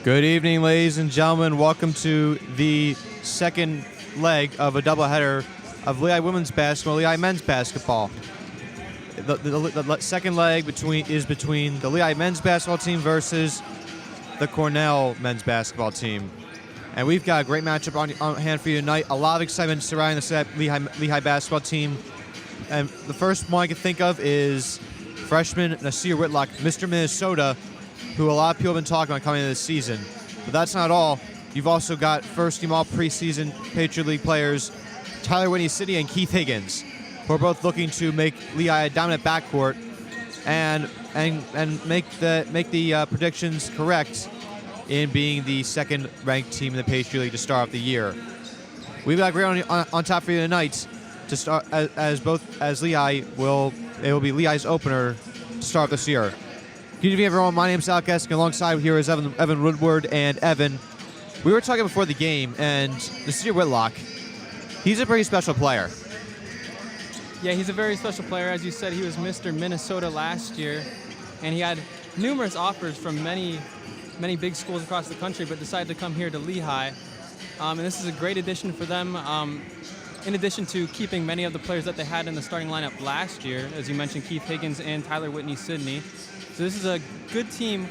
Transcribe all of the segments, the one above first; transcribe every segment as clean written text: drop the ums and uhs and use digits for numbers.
Good evening, ladies and gentlemen. Welcome to the second leg of a doubleheader of Lehigh women's basketball, Lehigh men's basketball. The second leg is between the Lehigh men's basketball team versus the Cornell men's basketball team. And we've got a great matchup on hand for you tonight. A lot of excitement surrounding the Lehigh basketball team. And the first one I can think of is freshman Nasir Whitlock, Mr. Minnesota, who a lot of people have been talking about coming into this season. But that's not all. You've also got first-team all-preseason Patriot League players Tyler Whitney City and Keith Higgins, who are both looking to make Lehigh a dominant backcourt and make the predictions correct in being the second-ranked team in the Patriot League to start off the year. We've got great on top for you tonight to start as Lehigh will be Lehigh's opener to start this year. Good evening, everyone. My name is Alec Eskin. Alongside here is Evan Woodward and Evan. We were talking before the game, and Nasir Whitlock, he's a pretty special player. Yeah, he's a very special player. As you said, he was Mr. Minnesota last year, and he had numerous offers from many big schools across the country, but decided to come here to Lehigh. And this is a great addition for them, in addition to keeping many of the players that they had in the starting lineup last year, as you mentioned, Keith Higgins and Tyler Whitney Sydney. So this is a good team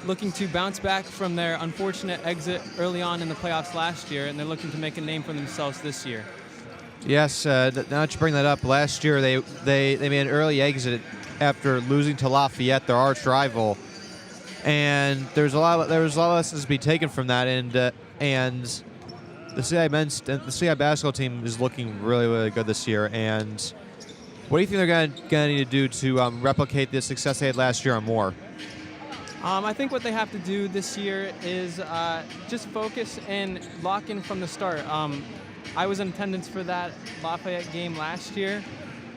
looking to bounce back from their unfortunate exit early on in the playoffs last year, and they're looking to make a name for themselves this year. Yes, now that you bring that up, last year they made an early exit after losing to Lafayette, their arch rival, and there was a lot of lessons to be taken from that, and the CI basketball team is looking really, really good this year. And what do you think they're gonna need to do to replicate the success they had last year or more? I think what they have to do this year is just focus and lock in from the start. I was in attendance for that Lafayette game last year,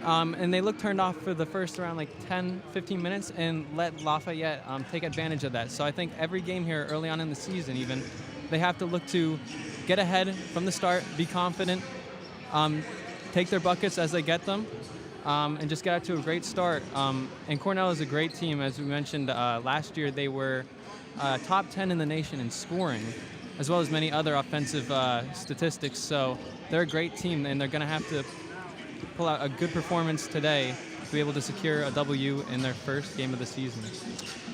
and they looked turned off for the first around 10-15 minutes and let Lafayette take advantage of that. So I think every game here early on in the season even, they have to look to get ahead from the start, be confident, take their buckets as they get them, and just get out to a great start. And Cornell is a great team. As we mentioned, last year they were top 10 in the nation in scoring, as well as many other offensive statistics. So they're a great team, and they're going to have to pull out a good performance today to be able to secure a W in their first game of the season.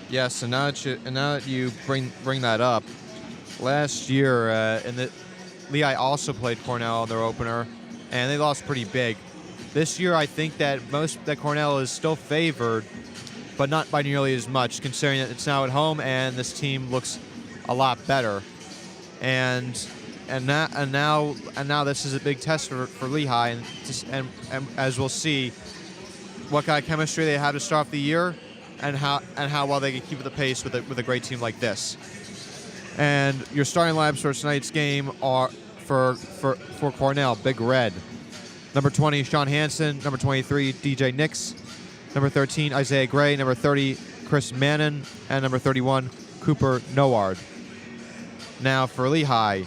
Yes, and now that you bring that up, last year Lehigh also played Cornell in their opener, and they lost pretty big. This year, I think that Cornell is still favored, but not by nearly as much, considering that it's now at home and this team looks a lot better. And now this is a big test for Lehigh, and as we'll see, what kind of chemistry they have to start off the year, and how well they can keep the pace with a great team like this. And your starting lineups for tonight's game are for Cornell, Big Red. Number 20, Sean Hansen. Number 23, DJ Nix. Number 13, Isaiah Gray. Number 30, Chris Mannon. And number 31, Cooper Noward. Now for Lehigh,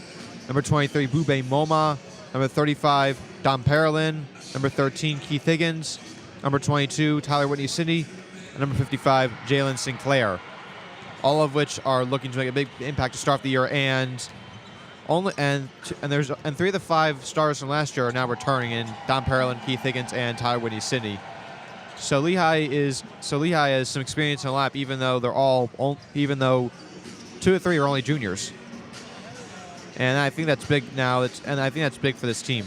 number 23, Bube Moma. Number 35, Dom Parolin. Number 13, Keith Higgins. Number 22, Tyler Whitney City. And number 55, Jalen Sinclair. All of which are looking to make a big impact to start off the year, and three of the five stars from last year are now returning in Don Parolin, Keith Higgins, and Tyler Whitney Sydney. So Lehigh has some experience in the lap, even though two or three are only juniors. And I think that's big now. And I think that's big for this team.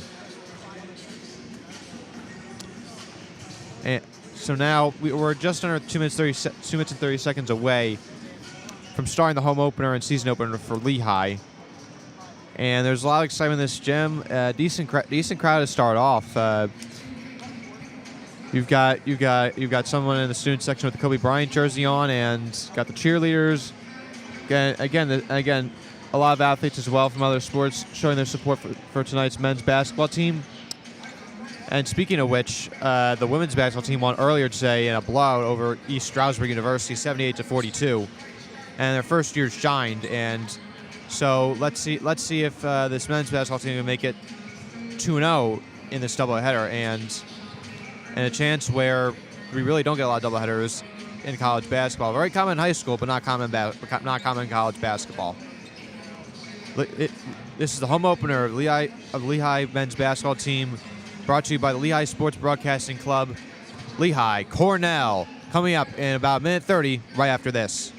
And so now we're just under 2 minutes and 30 seconds away from starting the home opener and season opener for Lehigh. And there's a lot of excitement in this gym. Decent crowd to start off. You've got someone in the student section with the Kobe Bryant jersey on, and got the cheerleaders. Again, a lot of athletes as well from other sports showing their support for tonight's men's basketball team. And speaking of which, the women's basketball team won earlier today in a blowout over East Stroudsburg University, 78-42, and their first year shined. And so let's see if this men's basketball team can make it 2-0 in this doubleheader, and a chance where we really don't get a lot of doubleheaders in college basketball. Very common in high school, but not common in college basketball. This is the home opener of Lehigh men's basketball team, brought to you by the Lehigh Sports Broadcasting Club. Lehigh, Cornell, coming up in about a minute 30 right after this.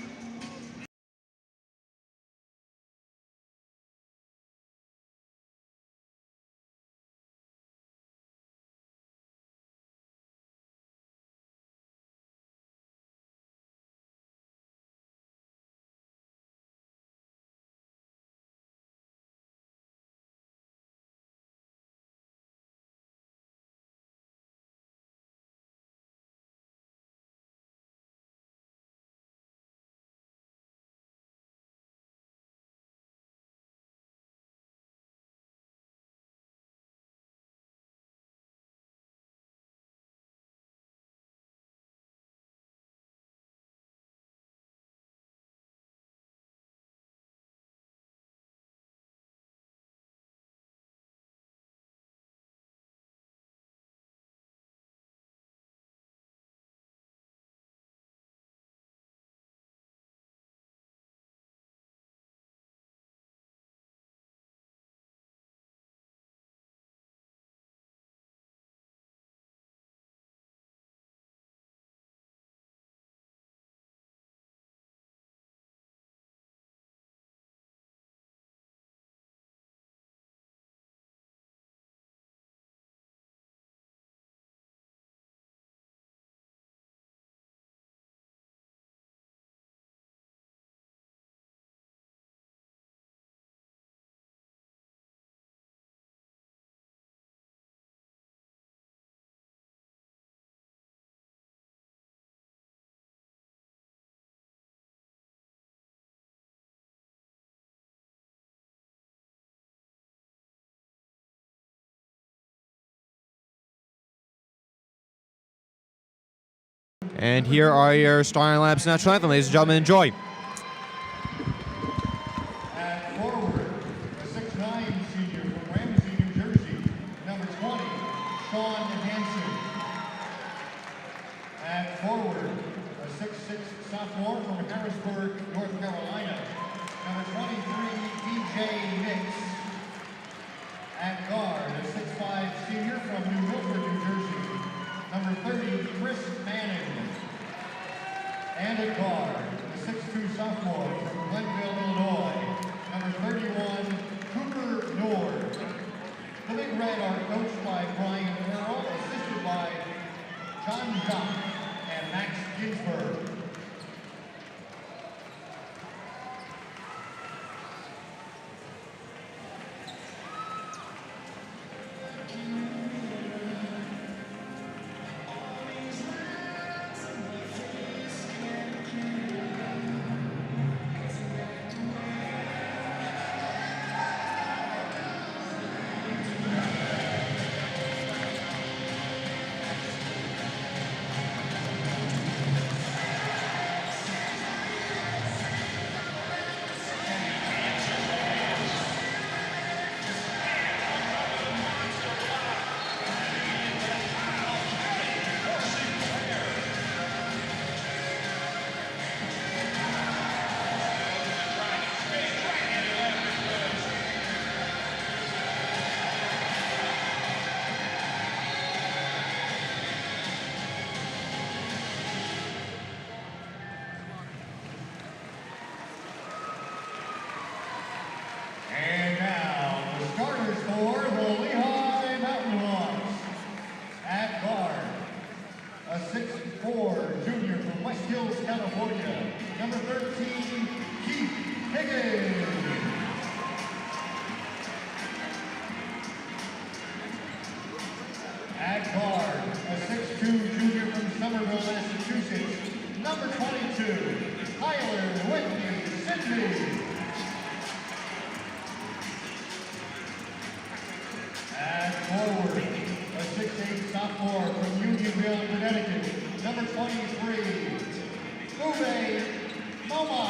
And here are your starting lineups and national anthem. Ladies and gentlemen, enjoy. At forward, a 6'9" senior from Ramsey, New Jersey, number 20, Sean Hansen. At forward, a 6'6" sophomore from Harrisburg, North Carolina, number 23, DJ Nix. At guard, a 6'5" senior from New Milford, New Jersey, number 30, Chris Manning. And at guard, the 6'2" sophomore from Glenville, Illinois, number 31, Cooper Nord. The Big Red are coached by Brian Carroll, assisted by John Jock and Max Ginsberg. And now, the starters for the Lehigh Mountain Hawks. At guard, a 6'4" junior from West Hills, California, number 13, Keith Higgins. At guard, a 6'2" junior from Somerville, Massachusetts, number 22, Tyler Whitney Sidney. At forward, a 6'8" sophomore from Unionville, Connecticut, number 23, Uwe Moma.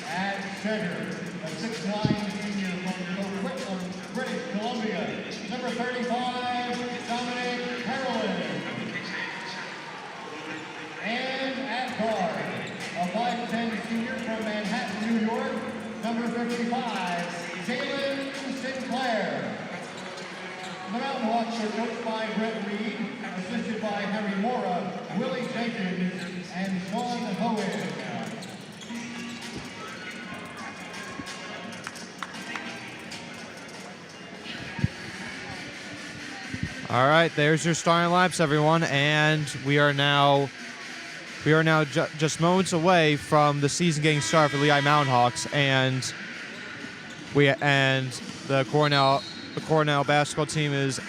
At center, a 6'9" senior from Coquitlam, British Columbia, number 35, Dominic Carolyn. And at guard, a 5'10" senior from Manhattan, New York, number 55, Jalen Sinclair. The Mountain Hawks are coached by Brett Reed, assisted by Harry Mora, Willie Jenkins, and Sean Hohen. All right, there's your starting lineups, everyone, and we are now just moments away from the season getting started for Lehigh Mountain Hawks, and the Cornell basketball team is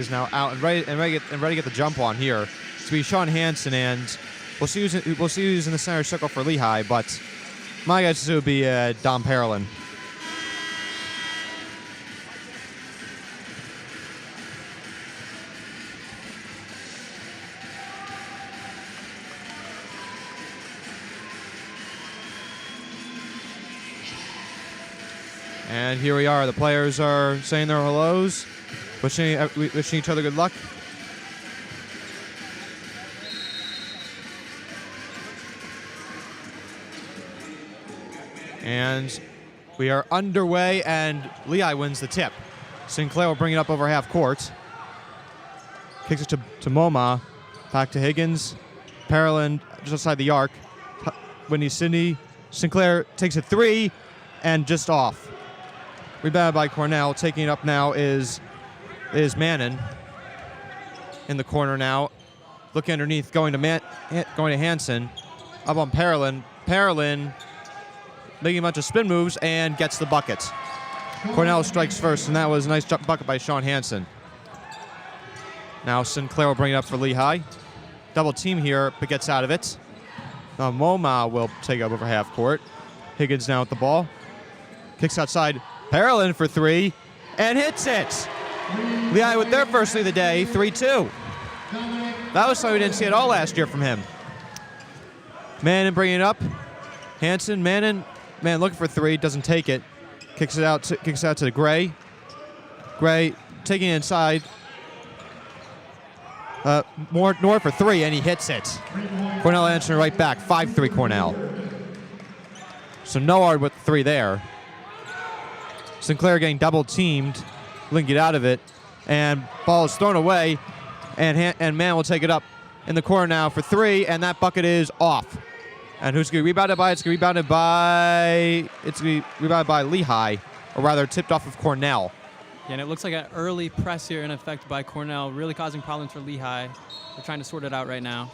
now out and ready to get the jump on here. To be Sean Hansen, and we'll see who's in the center circle for Lehigh, but my guess is it would be Dom Parolin. And here we are. The players are saying their hellos, wishing each other good luck. And we are underway, and Lehigh wins the tip. Sinclair will bring it up over half court. Kicks it to Moma. Back to Higgins. Parolin just outside the arc. Whitney Sidney. Sinclair takes a three and just off. Rebounded by Cornell. Taking it up now is Mannon in the corner now. Looking underneath, going to Hansen. Up on Parolin. Parolin making a bunch of spin moves and gets the bucket. Cornell strikes first, and that was a nice bucket by Sean Hansen. Now Sinclair will bring it up for Lehigh. Double team here, but gets out of it. Now Moma will take up over half court. Higgins now with the ball. Kicks outside. Parolin for three, and hits it. Lehigh with their first lead of the day, 3-2. That was something we didn't see at all last year from him. Mannon bringing it up. Hansen, Mannon looking for three, doesn't take it. Kicks it out to Gray. Gray taking it inside. More for three, and he hits it. Cornell answering right back, 5-3 Cornell. So Noard with the three there. Sinclair getting double teamed, couldn't get out of it, and ball is thrown away, and Mann will take it up in the corner now for three, and that bucket is off. And who's going to be rebounded by? It's going to be rebounded by Lehigh, or rather tipped off of Cornell. Yeah, and it looks like an early press here in effect by Cornell, really causing problems for Lehigh. They're trying to sort it out right now.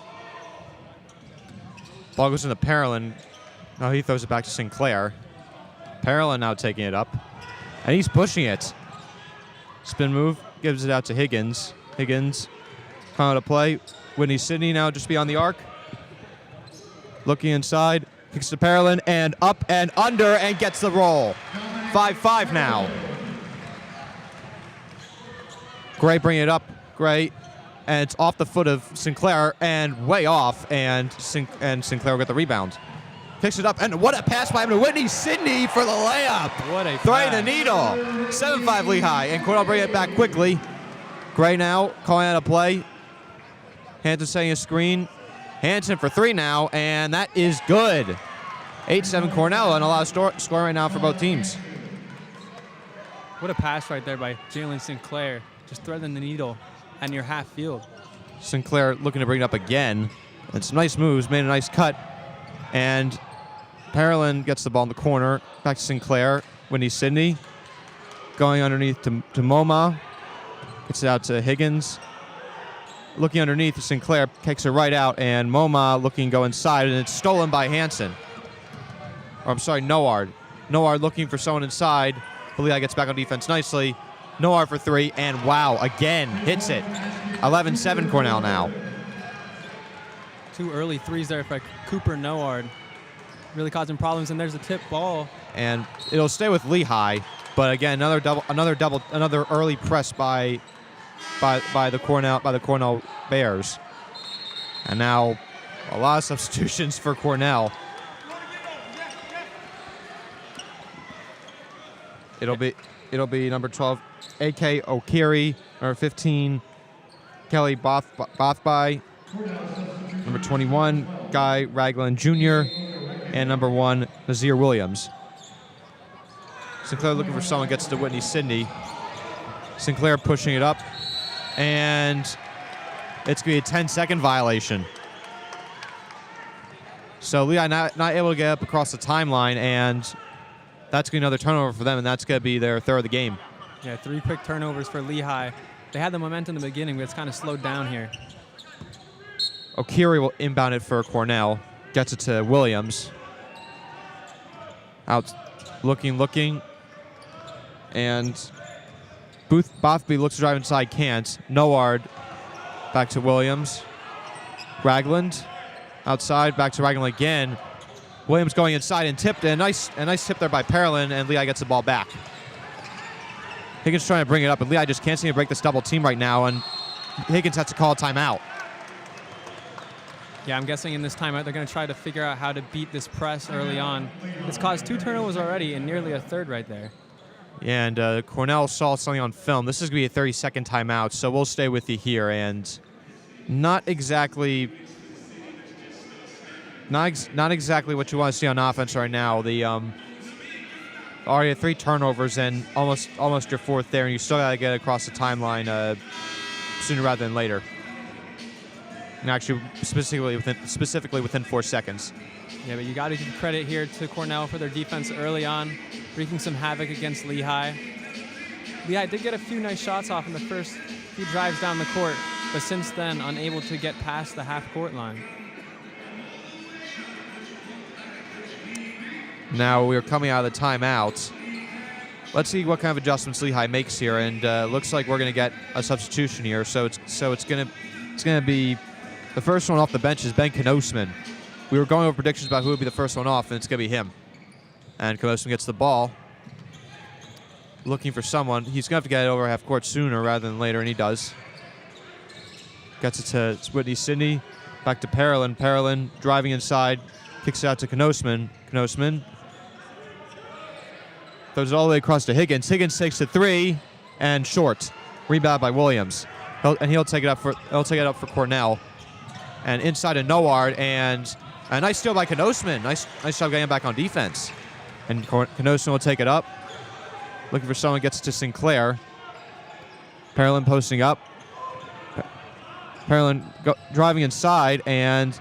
Ball goes into Parolin. Now he throws it back to Sinclair. Parolin now taking it up. And he's pushing it. Spin move, gives it out to Higgins. Higgins coming to play. Whitney Sidney now just beyond the arc. Looking inside, kicks to Parolin, and up and under, and gets the roll. 5-5 now. Gray bringing it up. Gray, and it's off the foot of Sinclair, and way off, and Sinclair will get the rebound. Picks it up, and what a pass by him to Whitney Sidney for the layup. What a Throwing pass. the needle. 7-5 Lehigh, and Cornell bring it back quickly. Gray now calling out a play. Hansen setting a screen. Hansen for three now, and that is good. 8-7 Cornell, and a lot of scoring right now for both teams. What a pass right there by Jalen Sinclair. Just threading the needle and your half field. Sinclair looking to bring it up again. And some nice moves, made a nice cut. And Parolin gets the ball in the corner. Back to Sinclair. Whitney Sidney going underneath to Moma. Gets it out to Higgins. Looking underneath, Sinclair kicks it right out, and Moma looking go inside, and it's stolen by Hansen. Or I'm sorry, Noard. Noard looking for someone inside. Lehigh gets back on defense nicely. Noard for three, and wow, again, hits it. 11-7 Cornell now. Two early threes there by Cooper Noard. Really causing problems, and there's a tip ball. And it'll stay with Lehigh, but again, another early press by the Cornell Bears. And now a lot of substitutions for Cornell. It'll be number 12, A.K. Okiri, number 15, Kelly Bothby, number 21, Guy Ragland Jr. and number 1, Nazir Williams. Sinclair looking for someone, gets to Whitney Sydney. Sinclair pushing it up, and it's going to be a 10-second violation. So Lehigh not able to get up across the timeline, and that's going to be another turnover for them, and that's going to be their third of the game. Yeah, 3 quick turnovers for Lehigh. They had the momentum in the beginning, but it's kind of slowed down here. Okiri will inbound it for Cornell. Gets it to Williams. Out, looking. And Bothby looks to drive inside, can't. Noard back to Williams. Ragland outside, back to Ragland again. Williams going inside and tipped. A nice tip there by Parolin, and Lehigh gets the ball back. Higgins trying to bring it up, and Lehigh just can't seem to break this double team right now, and Higgins has to call a timeout. Yeah, I'm guessing in this timeout they're going to try to figure out how to beat this press early on. It's caused 2 turnovers already and nearly a third right there. Yeah, and Cornell saw something on film. This is going to be a 30-second timeout, so we'll stay with you here. And not exactly what you want to see on offense right now. The already 3 turnovers and almost your 4th there, and you still got to get across the timeline sooner rather than later. And actually, specifically within 4 seconds. Yeah, but you got to give credit here to Cornell for their defense early on, wreaking some havoc against Lehigh. Lehigh did get a few nice shots off in the first few drives down the court, but since then, unable to get past the half-court line. Now we're coming out of the timeout. Let's see what kind of adjustments Lehigh makes here, and looks like we're going to get a substitution here. So it's going to be the first one off the bench is Ben Knosman. We were going over predictions about who would be the first one off, and it's going to be him. And Knosman gets the ball, looking for someone. He's going to have to get it over half court sooner rather than later, and he does. Gets it to Whitney Sydney, back to Parolin. Parolin driving inside, kicks it out to Knosman. Knosman throws it all the way across to Higgins. Higgins takes the 3 and short. Rebound by Williams. He'll take it up for Cornell. And inside to Noard, and a nice steal by Knosman. Nice job getting back on defense. And Knosman will take it up. Looking for someone, gets it to Sinclair. Parolin posting up. Parolin driving inside, and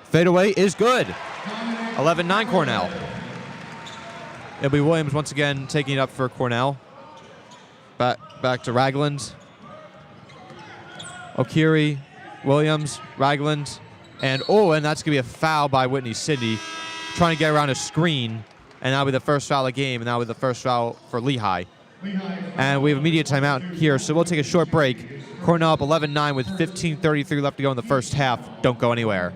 fadeaway is good. 11-9 Cornell. It'll be Williams once again taking it up for Cornell. Back to Ragland. Okiri, Williams, Ragland, and that's going to be a foul by Whitney Sydney, trying to get around a screen, and that'll be the first foul of the game, and that'll be the first foul for Lehigh. And we have immediate timeout here, so we'll take a short break. Cornell up 11-9 with 15:33 left to go in the first half. Don't go anywhere.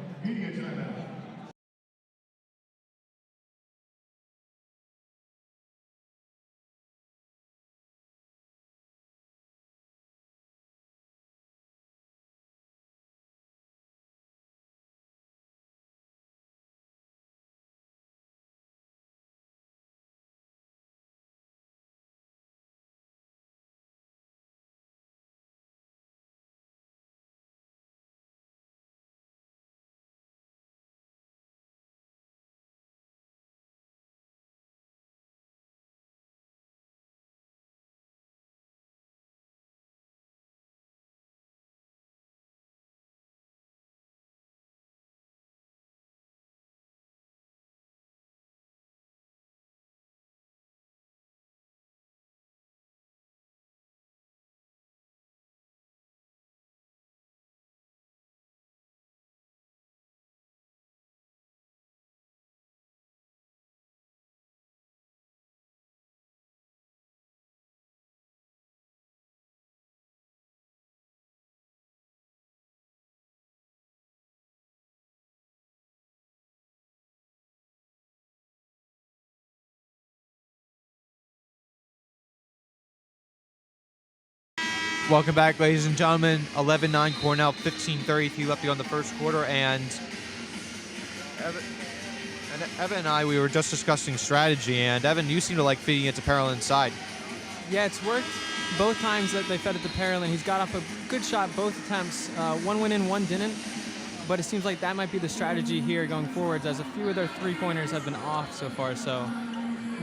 Welcome back, ladies and gentlemen. 11-9 Cornell, 15:33 left to go in the first quarter, and Evan and I, we were just discussing strategy, and Evan, you seem to like feeding it to Parolin inside. Yeah, it's worked both times that they fed it to Parolin. He's got off a good shot both attempts. One went in, one didn't. but it seems like that might be the strategy here going forwards, as a few of their three-pointers have been off so far. So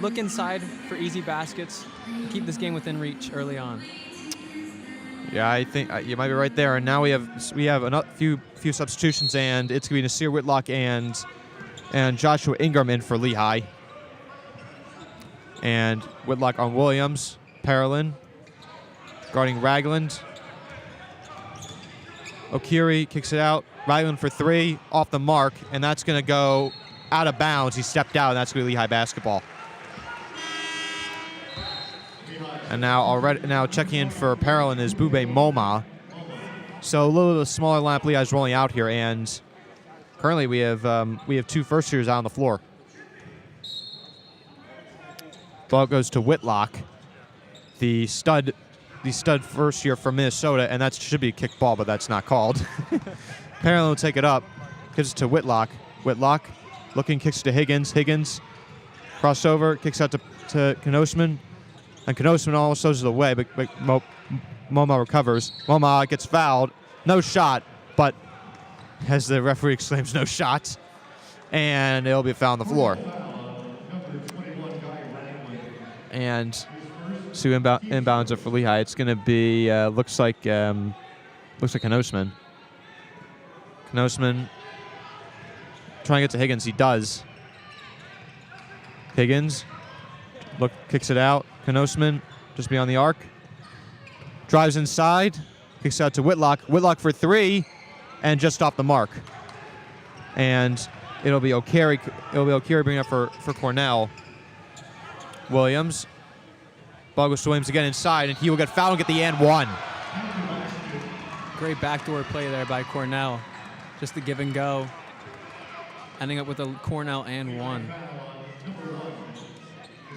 look inside for easy baskets, keep this game within reach early on. Yeah, I think you might be right there. And now we have a few substitutions, and it's going to be Nasir Whitlock and Joshua Ingram in for Lehigh. And Whitlock on Williams, Parolin guarding Ragland. Okiri kicks it out. Ragland for three, off the mark, and that's going to go out of bounds. He stepped out, and that's going to be Lehigh basketball. And now checking in for Parolin is Bube Moma. So a little bit smaller lineup Lehigh's rolling out here, and currently we have two first-years out on the floor. Ball goes to Whitlock, the stud first year from Minnesota, and that should be a kick ball, but that's not called. Parolin will take it up, gives it to Whitlock. Whitlock looking, kicks it to Higgins. Higgins crossover, kicks out to Knosman. And Knosman almost throws it away, but Moma recovers. Moma gets fouled. No shot, but as the referee exclaims, no shot. And it'll be a foul on the floor. And so inbounds are for Lehigh. It's going to be, looks like Knosman. Knosman trying to get to Higgins. He does. Higgins kicks it out. Knosman just beyond the arc. Drives inside. Kicks out to Whitlock. Whitlock for three, and just off the mark. And it'll be Okiri. Bringing up for Cornell. Williams. Ball goes to Williams again inside, and he will get fouled and get the and one. Great backdoor play there by Cornell. Just the give and go. Ending up with a Cornell and one.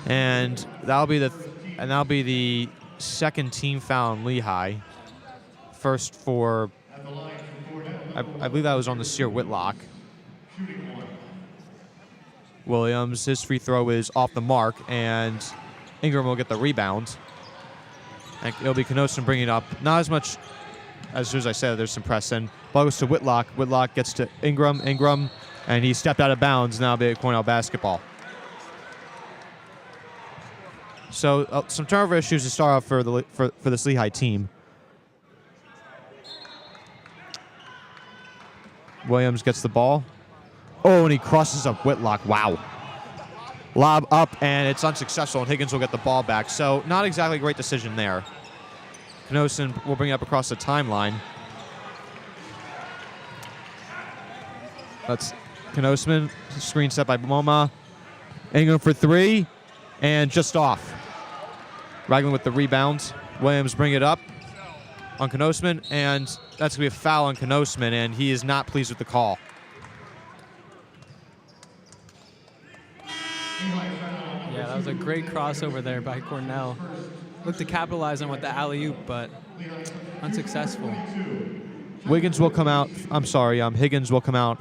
And that'll be the second team foul on Lehigh. First for, I believe that was on the Nasir Whitlock. Williams, his free throw is off the mark, and Ingram will get the rebound. And it'll be Knosman bringing it up. Not as much as soon as I said, there's some press in. Ball goes to Whitlock. Whitlock gets to Ingram, and he stepped out of bounds. Now it'll be Cornell basketball. So some turnover issues to start off for this Lehigh team. Williams gets the ball. Oh, and he crosses up Whitlock. Wow. Lob up, and it's unsuccessful, and Higgins will get the ball back. So not exactly a great decision there. Knosman will bring it up across the timeline. That's Knosman. Screen set by Moma. Ingram for three, and just off. Ragland with the rebound. Williams bring it up on Knosman, and that's going to be a foul on Knosman, and he is not pleased with the call. Yeah, that was a great crossover there by Cornell. Looked to capitalize on with the alley-oop, but unsuccessful. Higgins will come out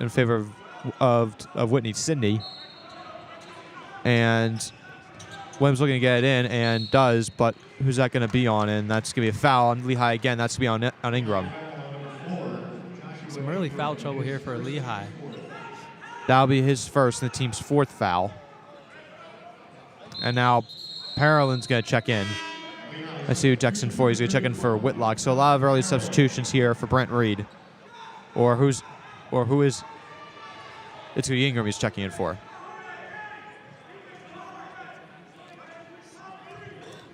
in favor of Whitney Sydney. And Williams looking to get it in, and does, but who's that going to be on? And that's going to be a foul on Lehigh again. That's going to be on Ingram. Some early foul trouble here for Lehigh. That'll be his first and the team's fourth foul. And now Parolin's going to check in. Let's see who checks in for. He's going to check in for Whitlock. So a lot of early substitutions here for Brent Reed. Who is? It's who Ingram he's checking in for.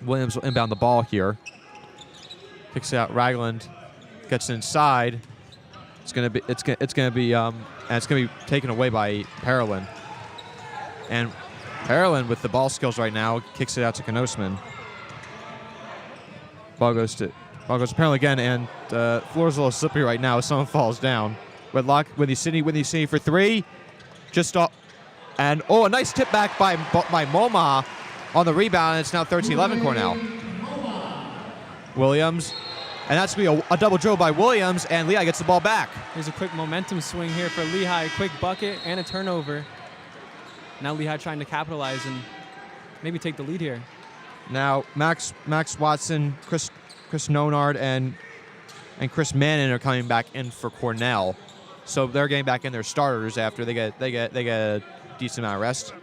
Williams will inbound the ball here. Kicks it out. Ragland gets inside. It's going to be taken away by Parolin. And Parolin with the ball skills right now kicks it out to Knosman. Ball goes to Parolin again, and the floor's a little slippery right now. Someone falls down. Whitlock with the City for three. Just off, and a nice tip back by Moma on the rebound. And it's now 13-11 Cornell. Williams, and that's going to be a double dribble by Williams, and Lehigh gets the ball back. Here's a quick momentum swing here for Lehigh. A quick bucket and a turnover. Now Lehigh trying to capitalize and maybe take the lead here. Now Max Watson, Chris Nonard, and Chris Mannon are coming back in for Cornell. So they're getting back in their starters after they get a decent amount of rest.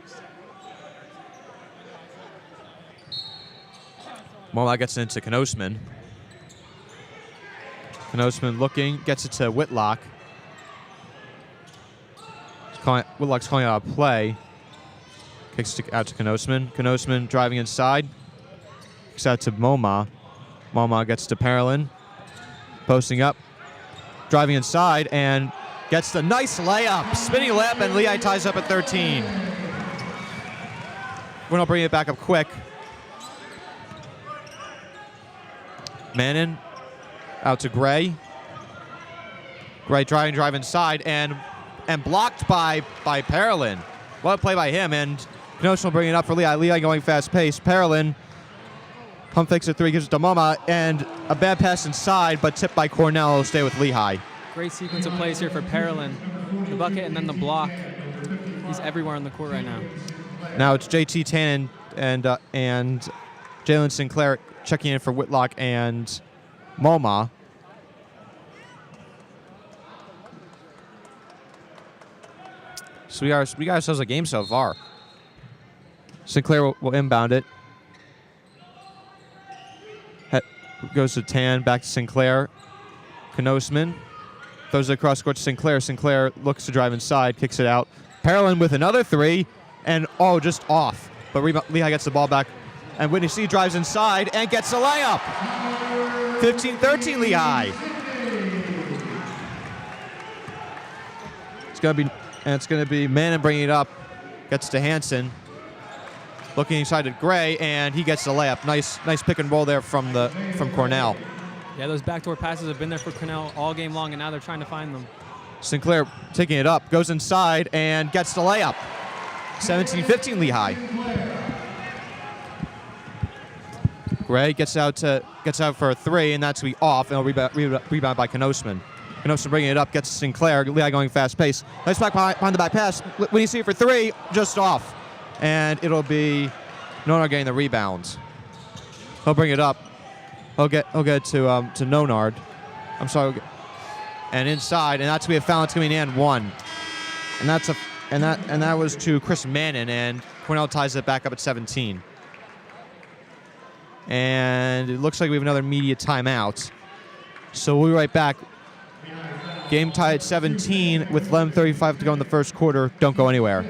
Moma gets it into Knosman. Knosman looking, gets it to Whitlock. Whitlock's calling out a play. Kicks it out to Knosman. Knosman driving inside. Kicks out to Moma. Moma gets to Parolin. Posting up. Driving inside and gets the nice layup. Spinning layup, and Lehigh ties up at 13. We're going to bring it back up quick. Mannon out to Gray. Gray trying to drive inside and blocked by Parolin. What a play by him, and Knosman will bring it up for Lehigh. Lehigh going fast pace. Parolin pump fakes at 3, gives it to Moma, and a bad pass inside, but tipped by Cornell. Will stay with Lehigh. Great sequence of plays here for Parolin. The bucket and then the block. He's everywhere on the court right now. Now it's JT Tannen and Jalen Sinclair checking in for Whitlock and Moma. So we got ourselves a game so far. Sinclair will inbound it. Goes to Tan, back to Sinclair. Knosman throws it across court to Sinclair. Sinclair looks to drive inside, kicks it out. Parolin with another 3, and just off. But Lehigh gets the ball back, and Whitney C drives inside and gets a layup. 15-13 Lehigh. It's gonna be Mannon bringing it up. Gets to Hansen. Looking inside at Gray, and he gets the layup. Nice pick and roll there from Cornell. Yeah, those backdoor passes have been there for Cornell all game long, and now they're trying to find them. Sinclair taking it up, goes inside, and gets the layup. 17-15 Lehigh. Gray gets out for a 3, and that's going to be off, and it'll rebound by Knosman. Knosman bringing it up, gets to Sinclair. Lehigh going fast pace. Nice back behind the back pass. When you see it for 3, just off. And it'll be Nonard getting the rebounds. He'll bring it up. He'll get it to Nonard. I'm sorry. And inside, and that's gonna be a foul. It's gonna be an and 1. And that was to Chris Mannon, and Cornell ties it back up at 17. And it looks like we have another media timeout. So we'll be right back. Game tied at 17 with 11:35 to go in the first quarter. Don't go anywhere.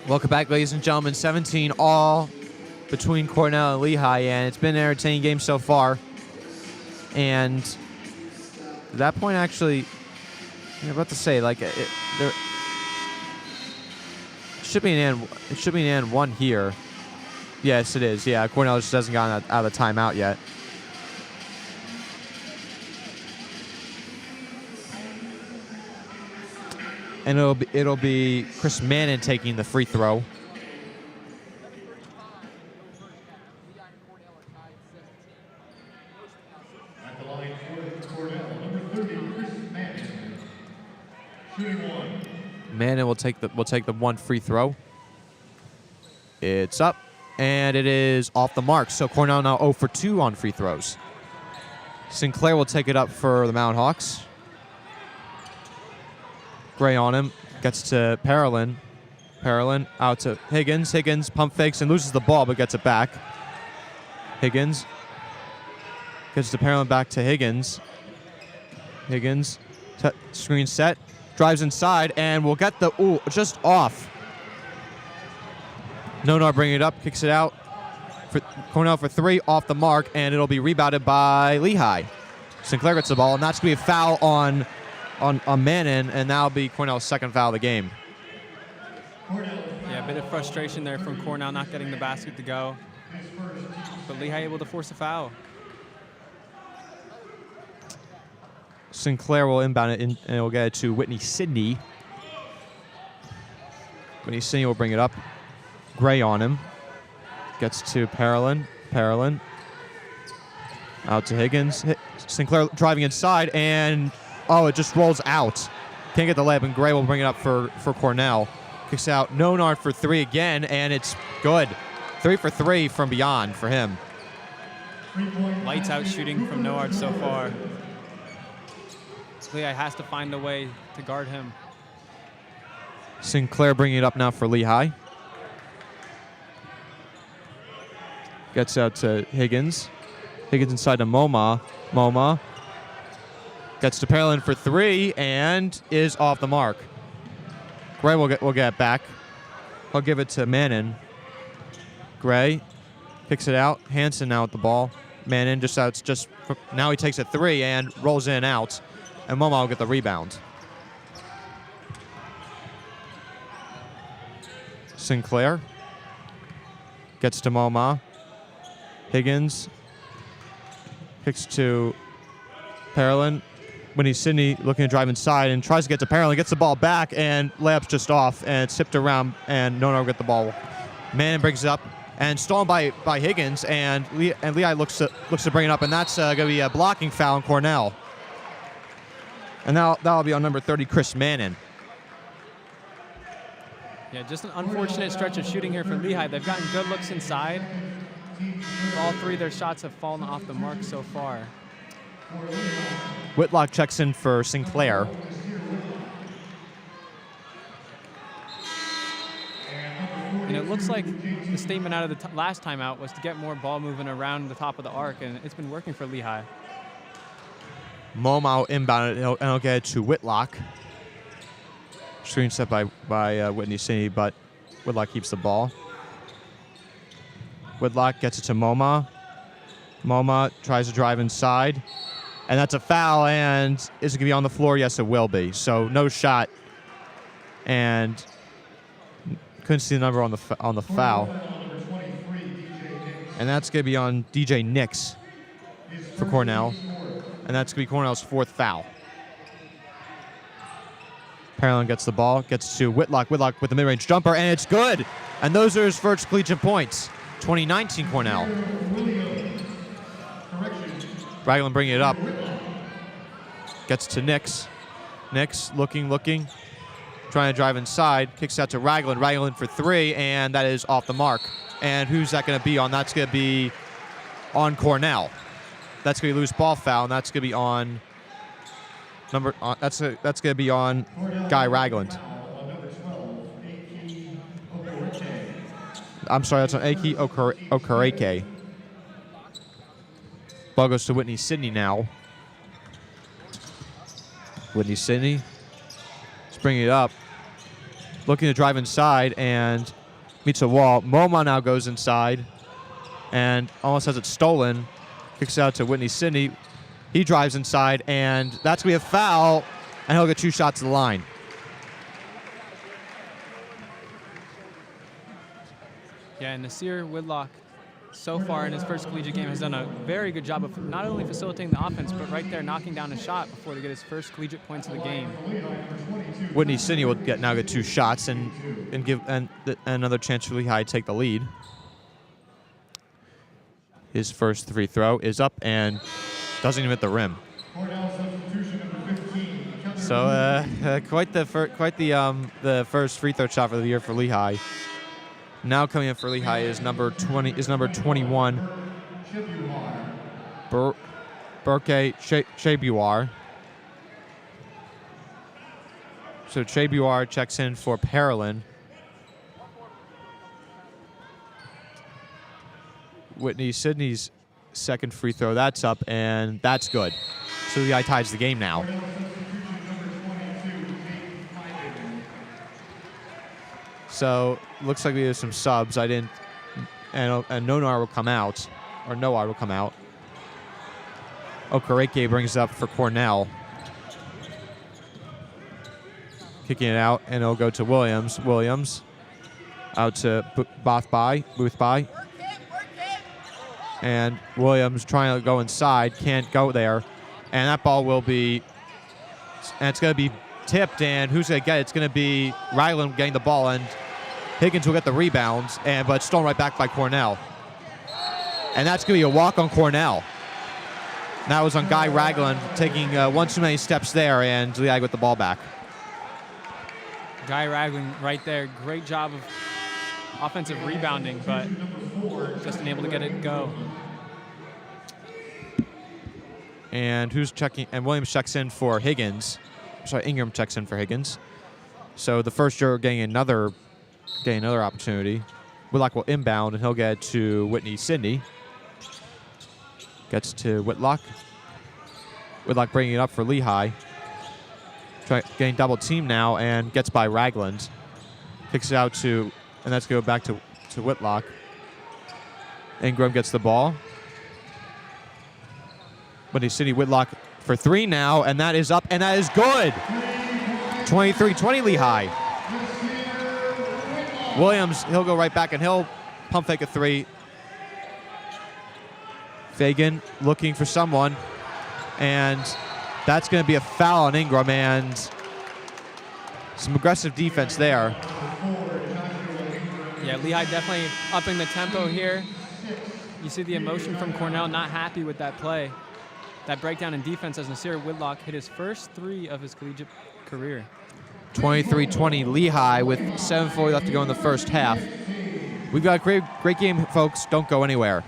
Welcome back, ladies and gentlemen. 17 all between Cornell and Lehigh, and it's been an entertaining game so far. And at that point, actually, I'm about to say, like, there should be an and 1 here. Yes, it is. Yeah, Cornell just hasn't gotten out of the timeout yet. And it'll be Chris Mannon taking the free throw. At the line for Cornell, number 30, Chris Manning. Shooting 1. Manning will take the one free throw. It's up, and it is off the mark. So Cornell now 0 for 2 on free throws. Sinclair will take it up for the Mount Hawks. Gray on him, gets to Parolin. Parolin out to Higgins. Higgins pump fakes and loses the ball, but gets it back. Higgins gets to Parolin, back to Higgins. Higgins, screen set, drives inside, and will get the, just off. Nonar bringing it up, kicks it out. For Cornell for 3, off the mark, and it'll be rebounded by Lehigh. Sinclair gets the ball, and that's going to be a foul on Manning, and that'll be Cornell's second foul of the game. Yeah, a bit of frustration there from Cornell not getting the basket to go. But Lehigh able to force a foul. Sinclair will inbound it, and it will get it to Whitney Sidney. Whitney Sidney will bring it up. Gray on him. Gets to Parolin. Parolin. Out to Higgins. Sinclair driving inside, and it just rolls out. Can't get the layup, and Gray will bring it up for Cornell. Kicks out Nonard for 3 again, and it's good. 3 for 3 from beyond for him. Lights out shooting from Noard so far. Lehigh has to find a way to guard him. Sinclair bringing it up now for Lehigh. Gets out to Higgins. Higgins inside to Moma. Moma gets to Parolin for 3 and is off the mark. Gray will get it back. I'll give it to Manning. Gray kicks it out. Hansen now with the ball. Manning now he takes a 3 and rolls in and out. And Moma will get the rebound. Sinclair gets to Moma. Higgins kicks to Parolin. Whitney Sidney looking to drive inside and tries to get to Parolin. Gets the ball back, and layup's just off, and it's tipped around, and Nonar will get the ball. Manning brings it up, and stolen by Higgins, and Lehigh looks to bring it up, and that's going to be a blocking foul on Cornell. And that'll be on number 30, Chris Manning. Yeah, just an unfortunate stretch of shooting here for Lehigh. They've gotten good looks inside. All 3 of their shots have fallen off the mark so far. Whitlock checks in for Sinclair. And it looks like the statement out of the last timeout was to get more ball moving around the top of the arc, and it's been working for Lehigh. Momo inbound it, and he'll get it to Whitlock. Screen set by Whitney Sidney, but Whitlock keeps the ball. Whitlock gets it to Moma. Moma tries to drive inside, and that's a foul, and is it going to be on the floor? Yes, it will be. So no shot, and couldn't see the number on the foul. And that's going to be on DJ Nix for Cornell, and that's going to be Cornell's 4th foul. Parolin gets the ball, gets to Whitlock. Whitlock with the mid-range jumper, and it's good. And those are his first collegiate points. 2019 Cornell. Ragland bringing it up. Gets to Nix. Nix looking. Trying to drive inside. Kicks out to Ragland. Ragland for 3, and that is off the mark. And who's that going to be on? That's going to be on Cornell. That's going to be loose ball foul, and that's going to be on that's going to be on Guy Ragland. I'm sorry, that's on Aki Okareke. Ball goes to Whitney Sidney now. Whitney Sidney. Let's bring it up. Looking to drive inside and meets a wall. Moma now goes inside and almost has it stolen. Kicks out to Whitney Sidney. He drives inside, and that's going to be a foul, and he'll get 2 shots at the line. Yeah, and Nasir Whitlock, so far in his first collegiate game, has done a very good job of not only facilitating the offense, but right there knocking down a shot before to get his first collegiate points of the game. Whitney Sidney will now get 2 shots and give another chance for Lehigh to take the lead. His first free throw is up and doesn't even hit the rim. So quite the first free throw shot for the year for Lehigh. Now coming in for Lehigh is number 21, Burke Chebuar. So Chebuar checks in for Parolin. Whitney Sidney's second free throw, that's up, and that's good. So Lehigh ties the game now. So looks like we have some subs. And Nonar will come out, or Noar will come out. Okereke brings it up for Cornell. Kicking it out, and it'll go to Williams. Williams out to Boothby. And Williams trying to go inside, can't go there. And that ball will be, and it's going to be tipped, and who's going to get it? It's going to be Ragland getting the ball, and Higgins will get the rebounds, but it's stolen right back by Cornell. And that's going to be a walk on Cornell. And that was on Guy Ragland taking one too many steps there, and Lehigh with the ball back. Guy Ragland right there. Great job of offensive rebounding, but just unable to get it go. And who's checking? And Williams checks in for Higgins. Sorry, Ingram checks in for Higgins. So the first year getting another opportunity. Whitlock will inbound, and he'll get it to Whitney Sidney. Gets to Whitlock. Whitlock bringing it up for Lehigh. Getting double team now, and gets by Ragland. Kicks it out to, and that's going to go back to Whitlock. Ingram gets the ball. Whitney Sidney, Whitlock for three now, and that is up, and that is good. 23-20 Lehigh. Williams, he'll go right back, and he'll pump fake a three. Fagan looking for someone, and that's going to be a foul on Ingram, and some aggressive defense there. Yeah, Lehigh definitely upping the tempo here. You see the emotion from Cornell, not happy with that play. That breakdown in defense as Nasir Whitlock hit his first three of his collegiate career. 23-20 Lehigh with 7:40 left to go in the first half. We've got a great game, folks. Don't go anywhere.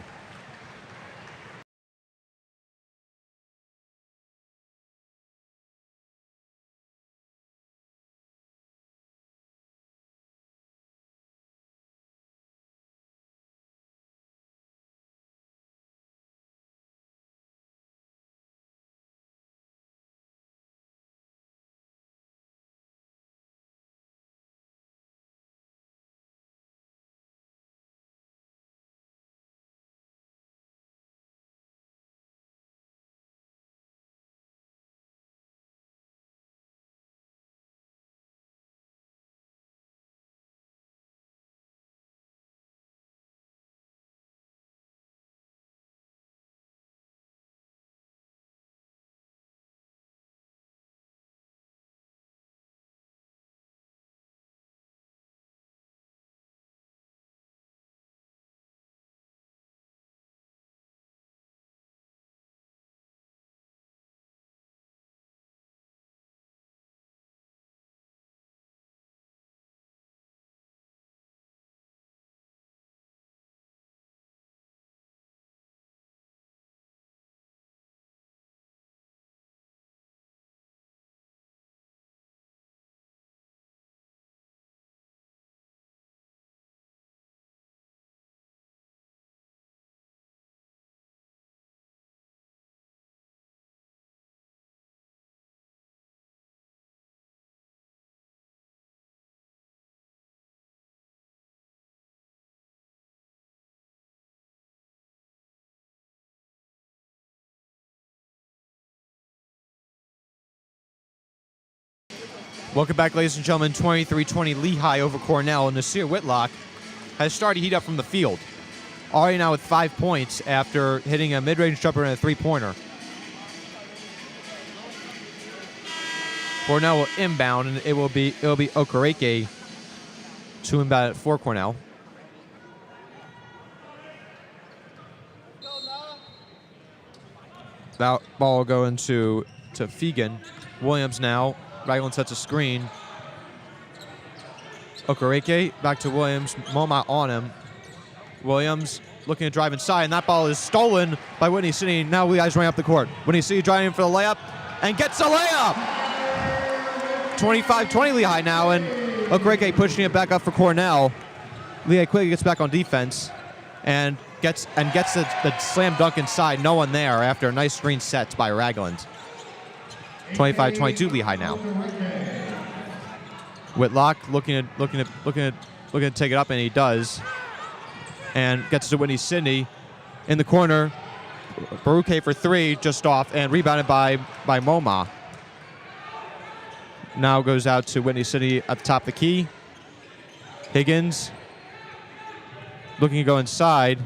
Welcome back, ladies and gentlemen. 23-20 Lehigh over Cornell, and Nasir Whitlock has started to heat up from the field. Already now with 5 points after hitting a mid-range jumper and a three-pointer. Cornell will inbound, and it'll be Okereke to inbound it for Cornell. That ball will go into Fegan. Williams now Ragland sets a screen. Okereke back to Williams. Moma on him. Williams looking to drive inside, and that ball is stolen by Whitney City. Now Lehigh's running up the court. Whitney City driving for the layup and gets the layup. 25-20 Lehigh now, and Okereke pushing it back up for Cornell. Lehigh quickly gets back on defense and gets the slam dunk inside. No one there after a nice screen set by Ragland. 25-22 Lehigh now. Whitlock looking to take it up, and he does. And gets to Whitney Sidney in the corner. Baruch for three, just off, and rebounded by Moma. Now goes out to Whitney Sidney at the top of the key. Higgins looking to go inside.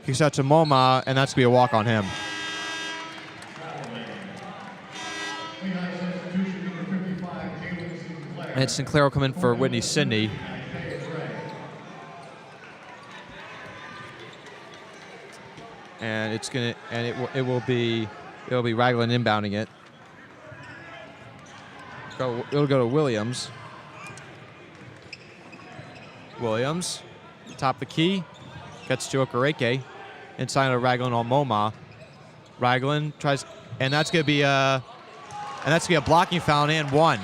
Kicks out to Moma, and that's going to be a walk on him. And Sinclair will come in for Whitney Sidney. And it will be Ragland inbounding it. It'll go to Williams. Williams, top of the key, gets to Okereke, inside of Ragland on Moma. Ragland tries, and that's gonna be a blocking foul and one.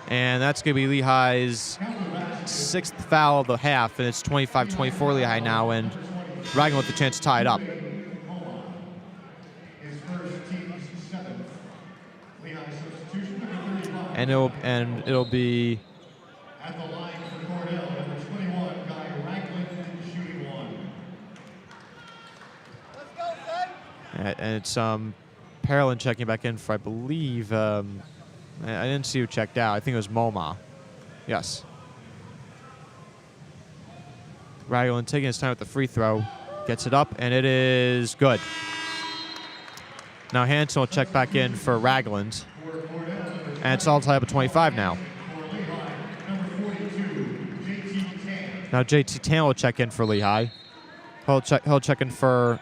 And that's gonna be Lehigh's sixth foul of the half, and it's 25-24 Lehigh now, and Ragland with the chance to tie it up. And it'll be at the line for Cornell, number 21, Guy Ragland, shooting one. Let's go, son. And it's Parolin checking back in for, I believe, I didn't see who checked out. I think it was Moma. Yes. Ragland taking his time with the free throw, gets it up, and it is good. Now Hanson will check back in for Ragland. And it's all tied up at 25 now. Now JT Tan will check in for Lehigh. He'll check in for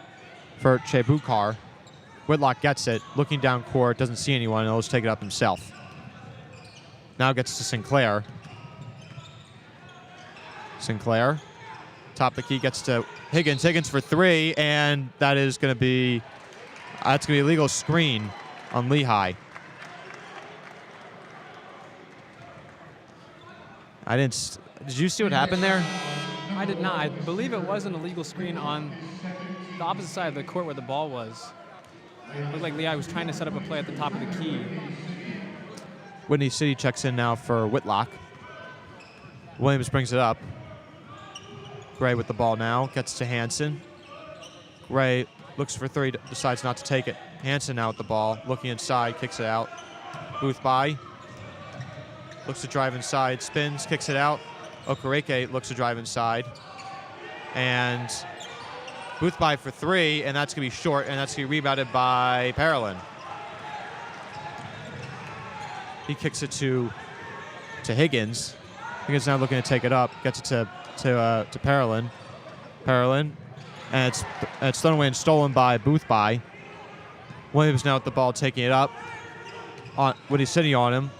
Chebukar. Whitlock gets it, looking down court, doesn't see anyone, and he'll just take it up himself. Now gets to Sinclair. Sinclair, top of the key, gets to Higgins. Higgins for three, and that's going to be a legal screen on Lehigh. Did you see what happened there? I did not. I believe it was an illegal screen on the opposite side of the court where the ball was. It looked like Lehigh was trying to set up a play at the top of the key. Whitney City checks in now for Whitlock. Williams brings it up. Gray with the ball now, gets to Hanson. Gray looks for three, decides not to take it. Hanson now with the ball, looking inside, kicks it out. Booth by. Looks to drive inside, spins, kicks it out. Okereke looks to drive inside. And Booth by for three, and that's going to be short, and that's going to be rebounded by Parolin. He kicks it to Higgins. Higgins now looking to take it up, gets it to Parolin. Parolin, and it's thrown away and stolen by Booth by. Williams now with the ball, taking it up. When he's sitting on him,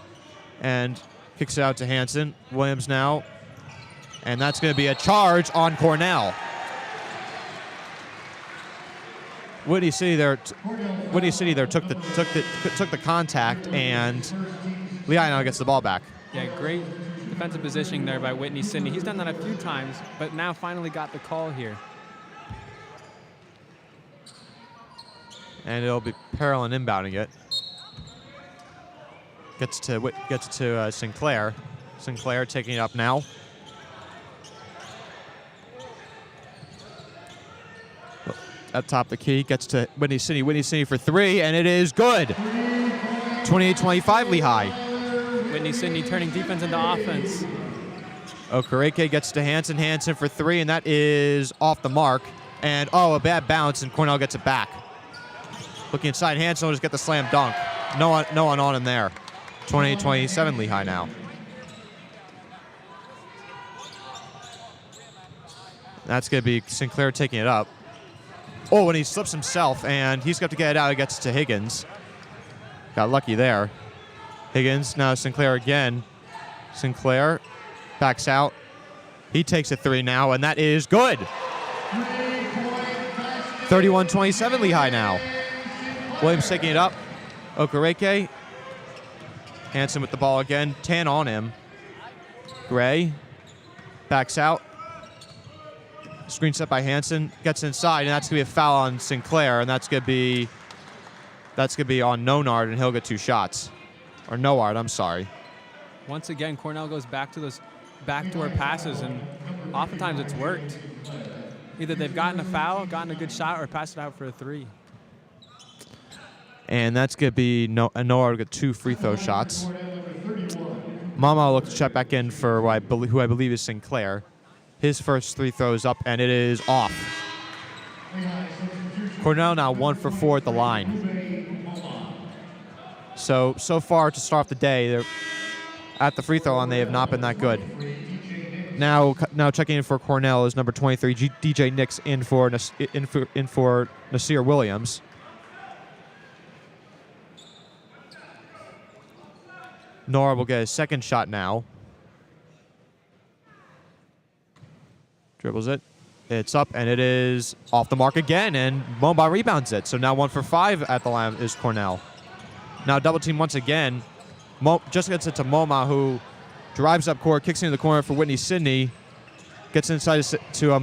and kicks it out to Hanson. Williams now, and that's going to be a charge on Cornell. Whitney City there took the contact, and Lehigh now gets the ball back. Yeah, great defensive positioning there by Whitney Sidney. He's done that a few times, but now finally got the call here. And it'll be Parolin inbounding it. Gets to Sinclair. Sinclair taking it up now. At top of the key, gets to Whitney City. Whitney City for three, and it is good. 28-25 Lehigh. Whitney Sidney turning defense into offense. Okereke gets to Hanson. Hanson for three, and that is off the mark. And a bad bounce, and Cornell gets it back. Looking inside, Hanson will just get the slam dunk. No one on him there. 28-27 Lehigh now. That's going to be Sinclair taking it up. Oh, and he slips himself, and he's got to get it out. He gets to Higgins. Got lucky there. Higgins, now Sinclair again. Sinclair backs out. He takes a 3 now, and that is good. 31-27 Lehigh now. Williams taking it up. Okereke. Hansen with the ball again. 10 on him. Gray backs out. Screen set by Hansen. Gets inside, and that's going to be a foul on Sinclair, and that's going to be on Nonard, and he'll get 2 shots. Or Noard, I'm sorry. Once again, Cornell goes back to those backdoor passes, and oftentimes it's worked. Either they've gotten a foul, gotten a good shot, or passed it out for a 3. And that's going to be Noard will get 2 free throw shots. Mama looks to check back in for who I believe is Sinclair. His first 3 throws up, and it is off. Cornell now 1 for 4 at the line. So far to start off the day, they're at the free throw line. They have not been that good. Now checking in for Cornell is number 23, DJ Nix, in for Nasir Williams. Nora will get his second shot now. Dribbles it. It's up, and it is off the mark again, and Momba rebounds it. So now 1 for 5 at the line is Cornell. Now double team once again. Just gets it to Moma, who drives up court, kicks into the corner for Whitney Sidney. Gets inside to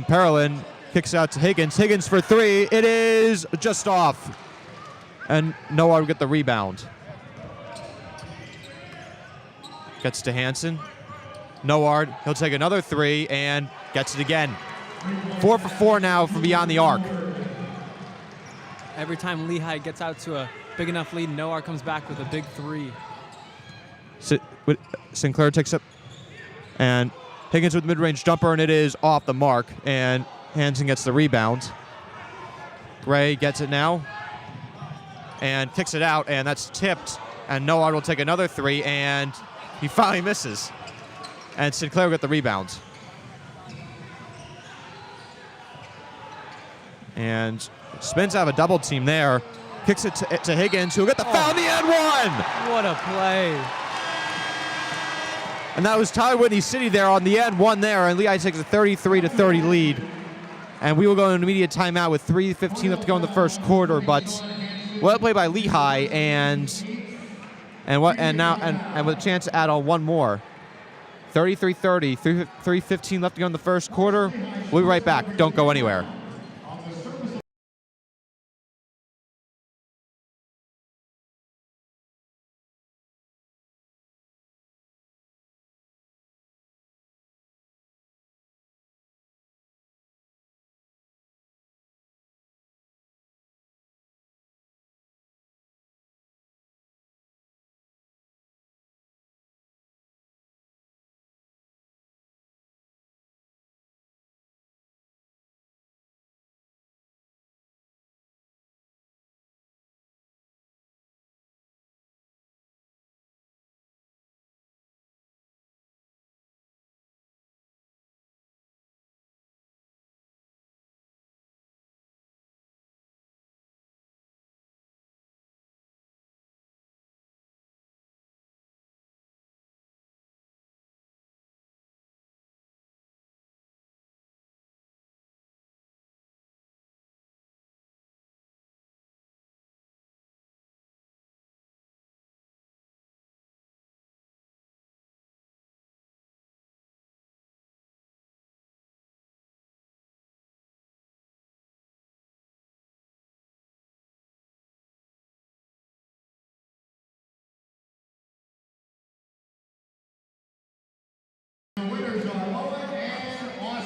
Perlin, kicks out to Higgins. Higgins for 3. It is just off. And Noah will get the rebound. Gets to Hansen. Noard, he'll take another 3 and gets it again. 4 for 4 now from beyond the arc. Every time Lehigh gets out to a big enough lead, Noard comes back with a big 3. Sinclair takes up, and Higgins with the mid-range jumper, and it is off the mark, and Hansen gets the rebound. Gray gets it now and kicks it out, and that's tipped, and Noard will take another 3, and he finally misses. And Sinclair will get the rebound. And spins out of a double team there. Kicks it to Higgins, who will get the foul in the end one. What a play. And that was Tyler Whitney City there on the end one there. And Lehigh takes a 33-30 lead. And we will go into immediate timeout with 3:15 left to go in the first quarter. But well played by Lehigh, and with a chance to add on one more. 33-30, 3:15 left to go in the first quarter. We'll be right back. Don't go anywhere.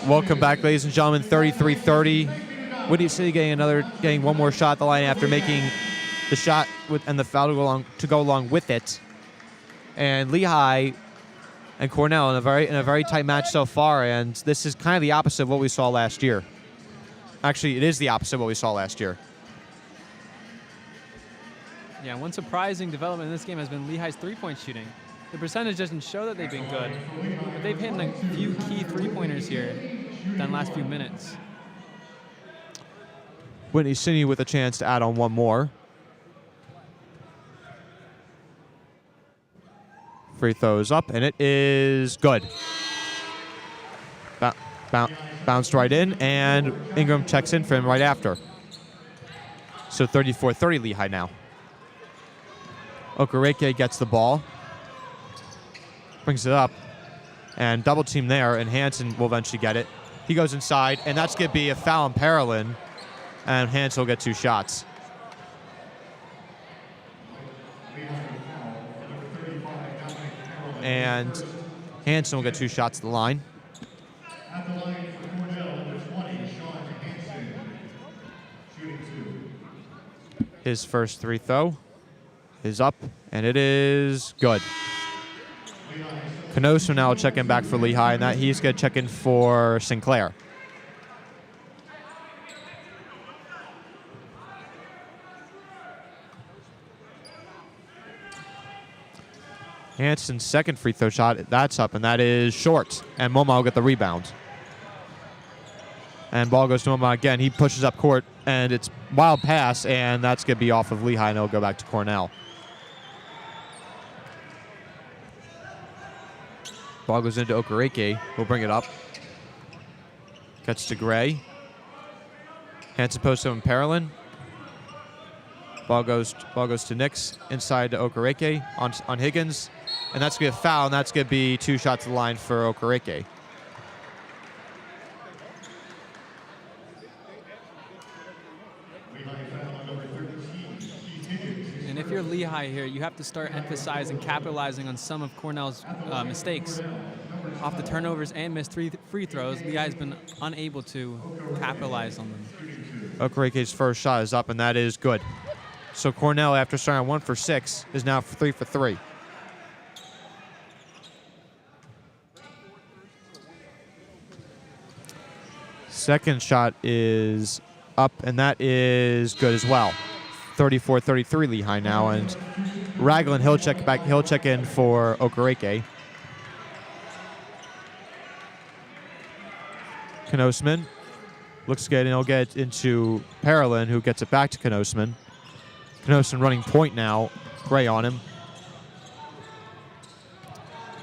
Welcome back, ladies and gentlemen. 33-30. Whitney City getting one more shot at the line after making the shot and the foul to go along with it. And Lehigh and Cornell in a very tight match so far. And this is kind of the opposite of what we saw last year. Actually, it is the opposite of what we saw last year. Yeah, one surprising development in this game has been Lehigh's three-point shooting. The percentage doesn't show that they've been good, but they've hit a few key three-pointers here in the last few minutes. Whitney Cini with a chance to add on one more. Free throws up, and it is good. Bounced right in, and Ingram checks in for him right after. So 34-30 Lehigh now. Okereke gets the ball. Brings it up. And double team there, and Hansen will eventually get it. He goes inside, and that's going to be a foul on Parolin. And Hansen will get 2 shots. And Hansen will get 2 shots at the line. At the line for Cornell, number 20, Sean Hansen, shooting 2. His first free throw is up, and it is good. Canosa now will check in back for Lehigh, and that he's going to check in for Sinclair. Hansen's second free throw shot, that's up, and that is short. And Moma will get the rebound. And ball goes to Moma again. He pushes up court, and it's wild pass, and that's going to be off of Lehigh, and it'll go back to Cornell. Ball goes into Okereke. We'll bring it up. Gets to Gray. Hansen posts him Parolin. Ball goes to Nix inside to Okereke on Higgins. And that's going to be a foul, and that's going to be 2 shots to the line for Okereke. And if you're Lehigh here, you have to start emphasizing, capitalizing on some of Cornell's mistakes. Off the turnovers and missed free throws, Lehigh's been unable to capitalize on them. Okereke's first shot is up, and that is good. So Cornell, after starting 1 for 6, is now 3 for 3. Second shot is up, and that is good as well. 34-33 Lehigh now, and Ragland, he'll check in for Okereke. Knosman looks good, and he'll get it into Parolin, who gets it back to Knosman. Knosman running point now. Gray on him.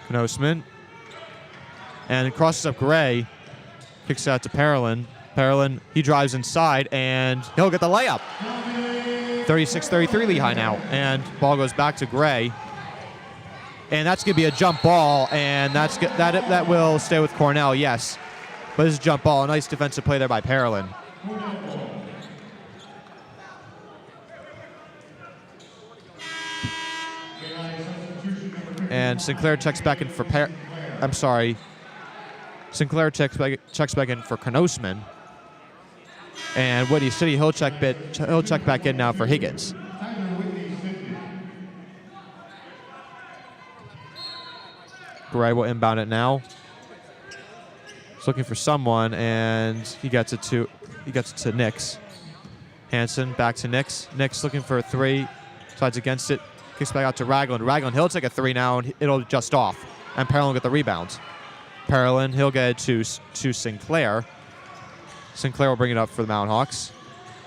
Knosman. And it crosses up Gray. Kicks out to Parolin. Parolin, he drives inside, and he'll get the layup. 36-33 Lehigh now. And ball goes back to Gray. And that's going to be a jump ball, and that will stay with Cornell, yes. But this is a jump ball. A nice defensive play there by Parolin. And Sinclair checks back in for Sinclair checks back in for Knosman. And Whitney Cini, he'll check back in now for Higgins. Gray will inbound it now. He's looking for someone, and he gets it to Nix. Hansen back to Nix. Nix looking for a 3, slides against it, kicks back out to Ragland. Ragland, he'll take a 3 now, and it'll just off. And Parolin will get the rebound. Parolin, he'll get it to Sinclair. Sinclair will bring it up for the Mountain Hawks.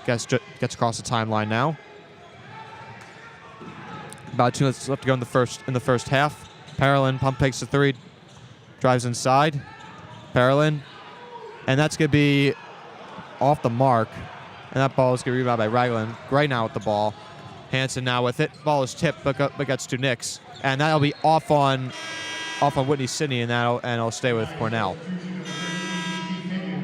Gets across the timeline now. About 2 minutes left to go in the first half. Parolin pump fakes the 3, drives inside. Parolin, and that's going to be off the mark. And that ball is going to be rebounded by Ragland. Gray now with the ball. Hansen now with it. Ball is tipped, but gets to Nix. And that'll be off on Whitney Cini, and it'll stay with Cornell.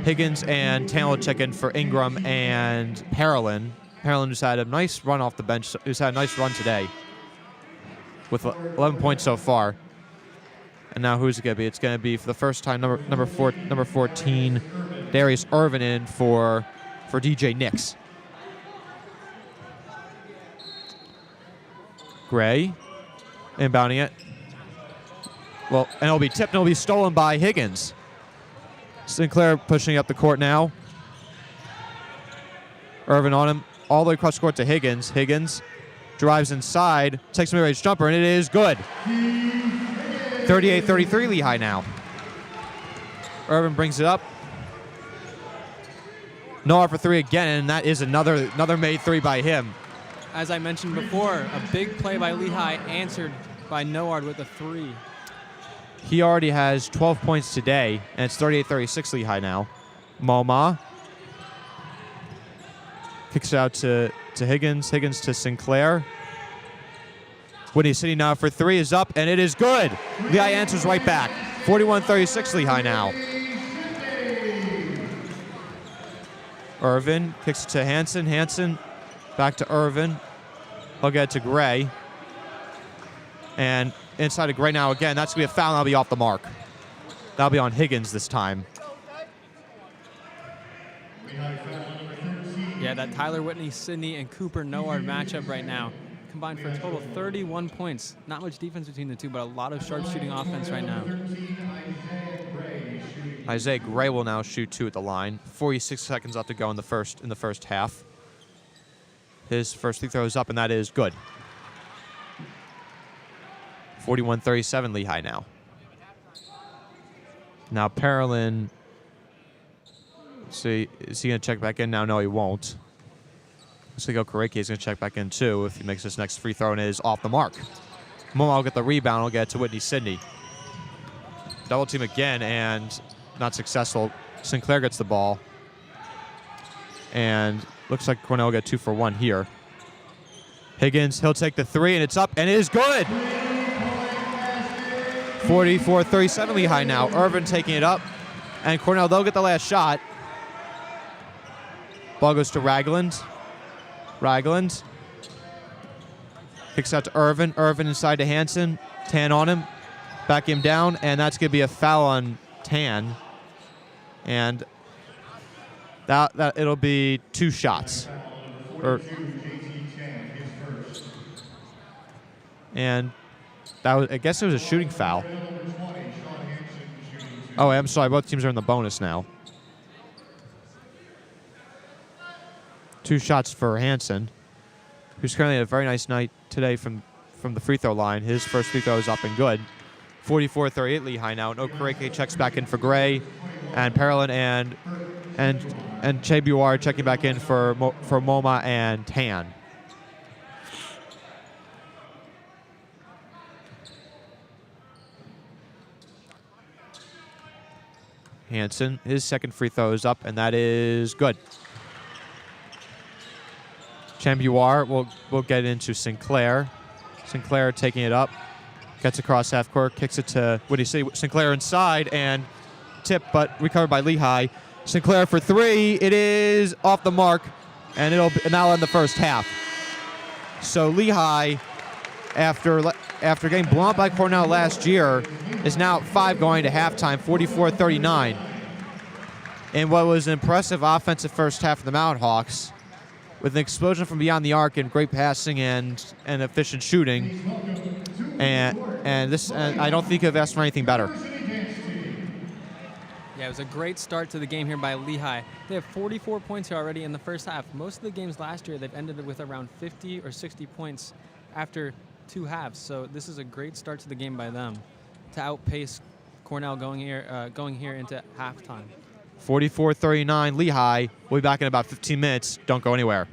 Higgins and Tan will check in for Ingram and Parolin. Parolin just had a nice run off the bench. He's had a nice run today with 11 points so far. And now who's it going to be? It's going to be, for the first time, number 14, Darius Irvin in for DJ Nix. Gray inbounding it. Well, and it'll be tipped, and it'll be stolen by Higgins. Sinclair pushing up the court now. Irvin on him, all the way across the court to Higgins. Higgins drives inside, takes a mid-range jumper, and it is good. 38-33 Lehigh now. Irvin brings it up. Noah for three again, and that is another made three by him. As I mentioned before, a big play by Lehigh answered by Noard with a three. He already has 12 points today, and it's 38-36 Lehigh now. Moma kicks it out to Higgins. Higgins to Sinclair. Whitney City now for three is up, and it is good. Lehigh answers right back. 41-36 Lehigh now. Irvin kicks it to Hansen. Hansen back to Irvin. He'll get it to Gray. And inside of Gray now again. That's going to be a foul. That'll be off the mark. That'll be on Higgins this time. Yeah, that Tyler Whitney, Sidney, and Cooper Noard matchup right now combined for a total of 31 points. Not much defense between the two, but a lot of sharpshooting offense right now. Isaiah Gray will now shoot two at the line. 46 seconds left to go in the first half. His first free throw is up, and that is good. 41-37 Lehigh now. Now Parolin. Let's see, is he going to check back in now? No, he won't. Looks like Okereke is going to check back in too if he makes this next free throw and it is off the mark. Momo will get the rebound. Will get it to Whitney Sidney. Double team again and not successful. Sinclair gets the ball. And looks like Cornell will get 2 for 1 here. Higgins, he'll take the three and it's up and it is good. 44-37 Lehigh now. Irvin taking it up. And Cornell, they'll get the last shot. Ball goes to Ragland. Ragland kicks out to Irvin. Irvin inside to Hansen. Tan on him. Back him down. And that's going to be a foul on Tan. And that it'll be 2 shots. And that was, I guess it was a shooting foul. Oh, I'm sorry. Both teams are in the bonus now. 2 shots for Hansen, who's currently had a very nice night today from the free throw line. His first free throw is up and good. 44-38 Lehigh now. And Okereke checks back in for Gray, and Parolin and Che Buar checking back in for Moma and Tan. Hansen, his second free throw is up, and that is good. Chambuar will get into Sinclair. Sinclair taking it up. Gets across half court, kicks it to Whitney City. Sinclair inside and tip, but recovered by Lehigh. Sinclair for three. It is off the mark, and that'll end the first half. So Lehigh, after getting blown up by Cornell last year, is now at 5 going to halftime, 44-39. In what was an impressive offensive first half of the Mount Hawks, with an explosion from beyond the arc and great passing and efficient shooting. And this, I don't think I've asked for anything better. Yeah, it was a great start to the game here by Lehigh. They have 44 points here already in the first half. Most of the games last year, they've ended with around 50 or 60 points after 2 halves. So this is a great start to the game by them to outpace Cornell going here into halftime. 44-39 Lehigh. We'll be back in about 15 minutes. Don't go anywhere.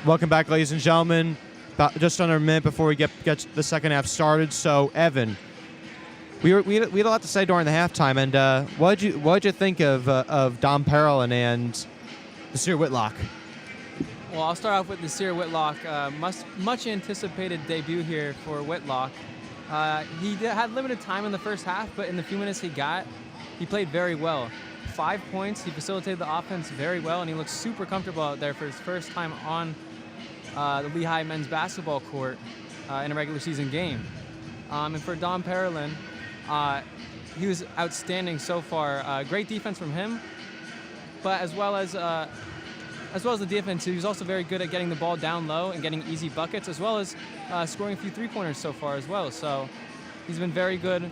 Welcome back, ladies and gentlemen. About just under a minute before we get the second half started. So, Evan, we had a lot to say during the halftime, and what'd you think of Dom Perlin and Nasir Whitlock? Well, I'll start off with Nasir Whitlock. Much anticipated debut here for Whitlock. He had limited time in the first half, but in the few minutes he got, he played very well. 5 points, he facilitated the offense very well, and he looked super comfortable out there for his first time on the Lehigh men's basketball court in a regular season game. And for Dom Perlin, he was outstanding so far. Great defense from him, but as well as the defense, he was also very good at getting the ball down low and getting easy buckets, as well as scoring a few three-pointers so far as well. So he's been very good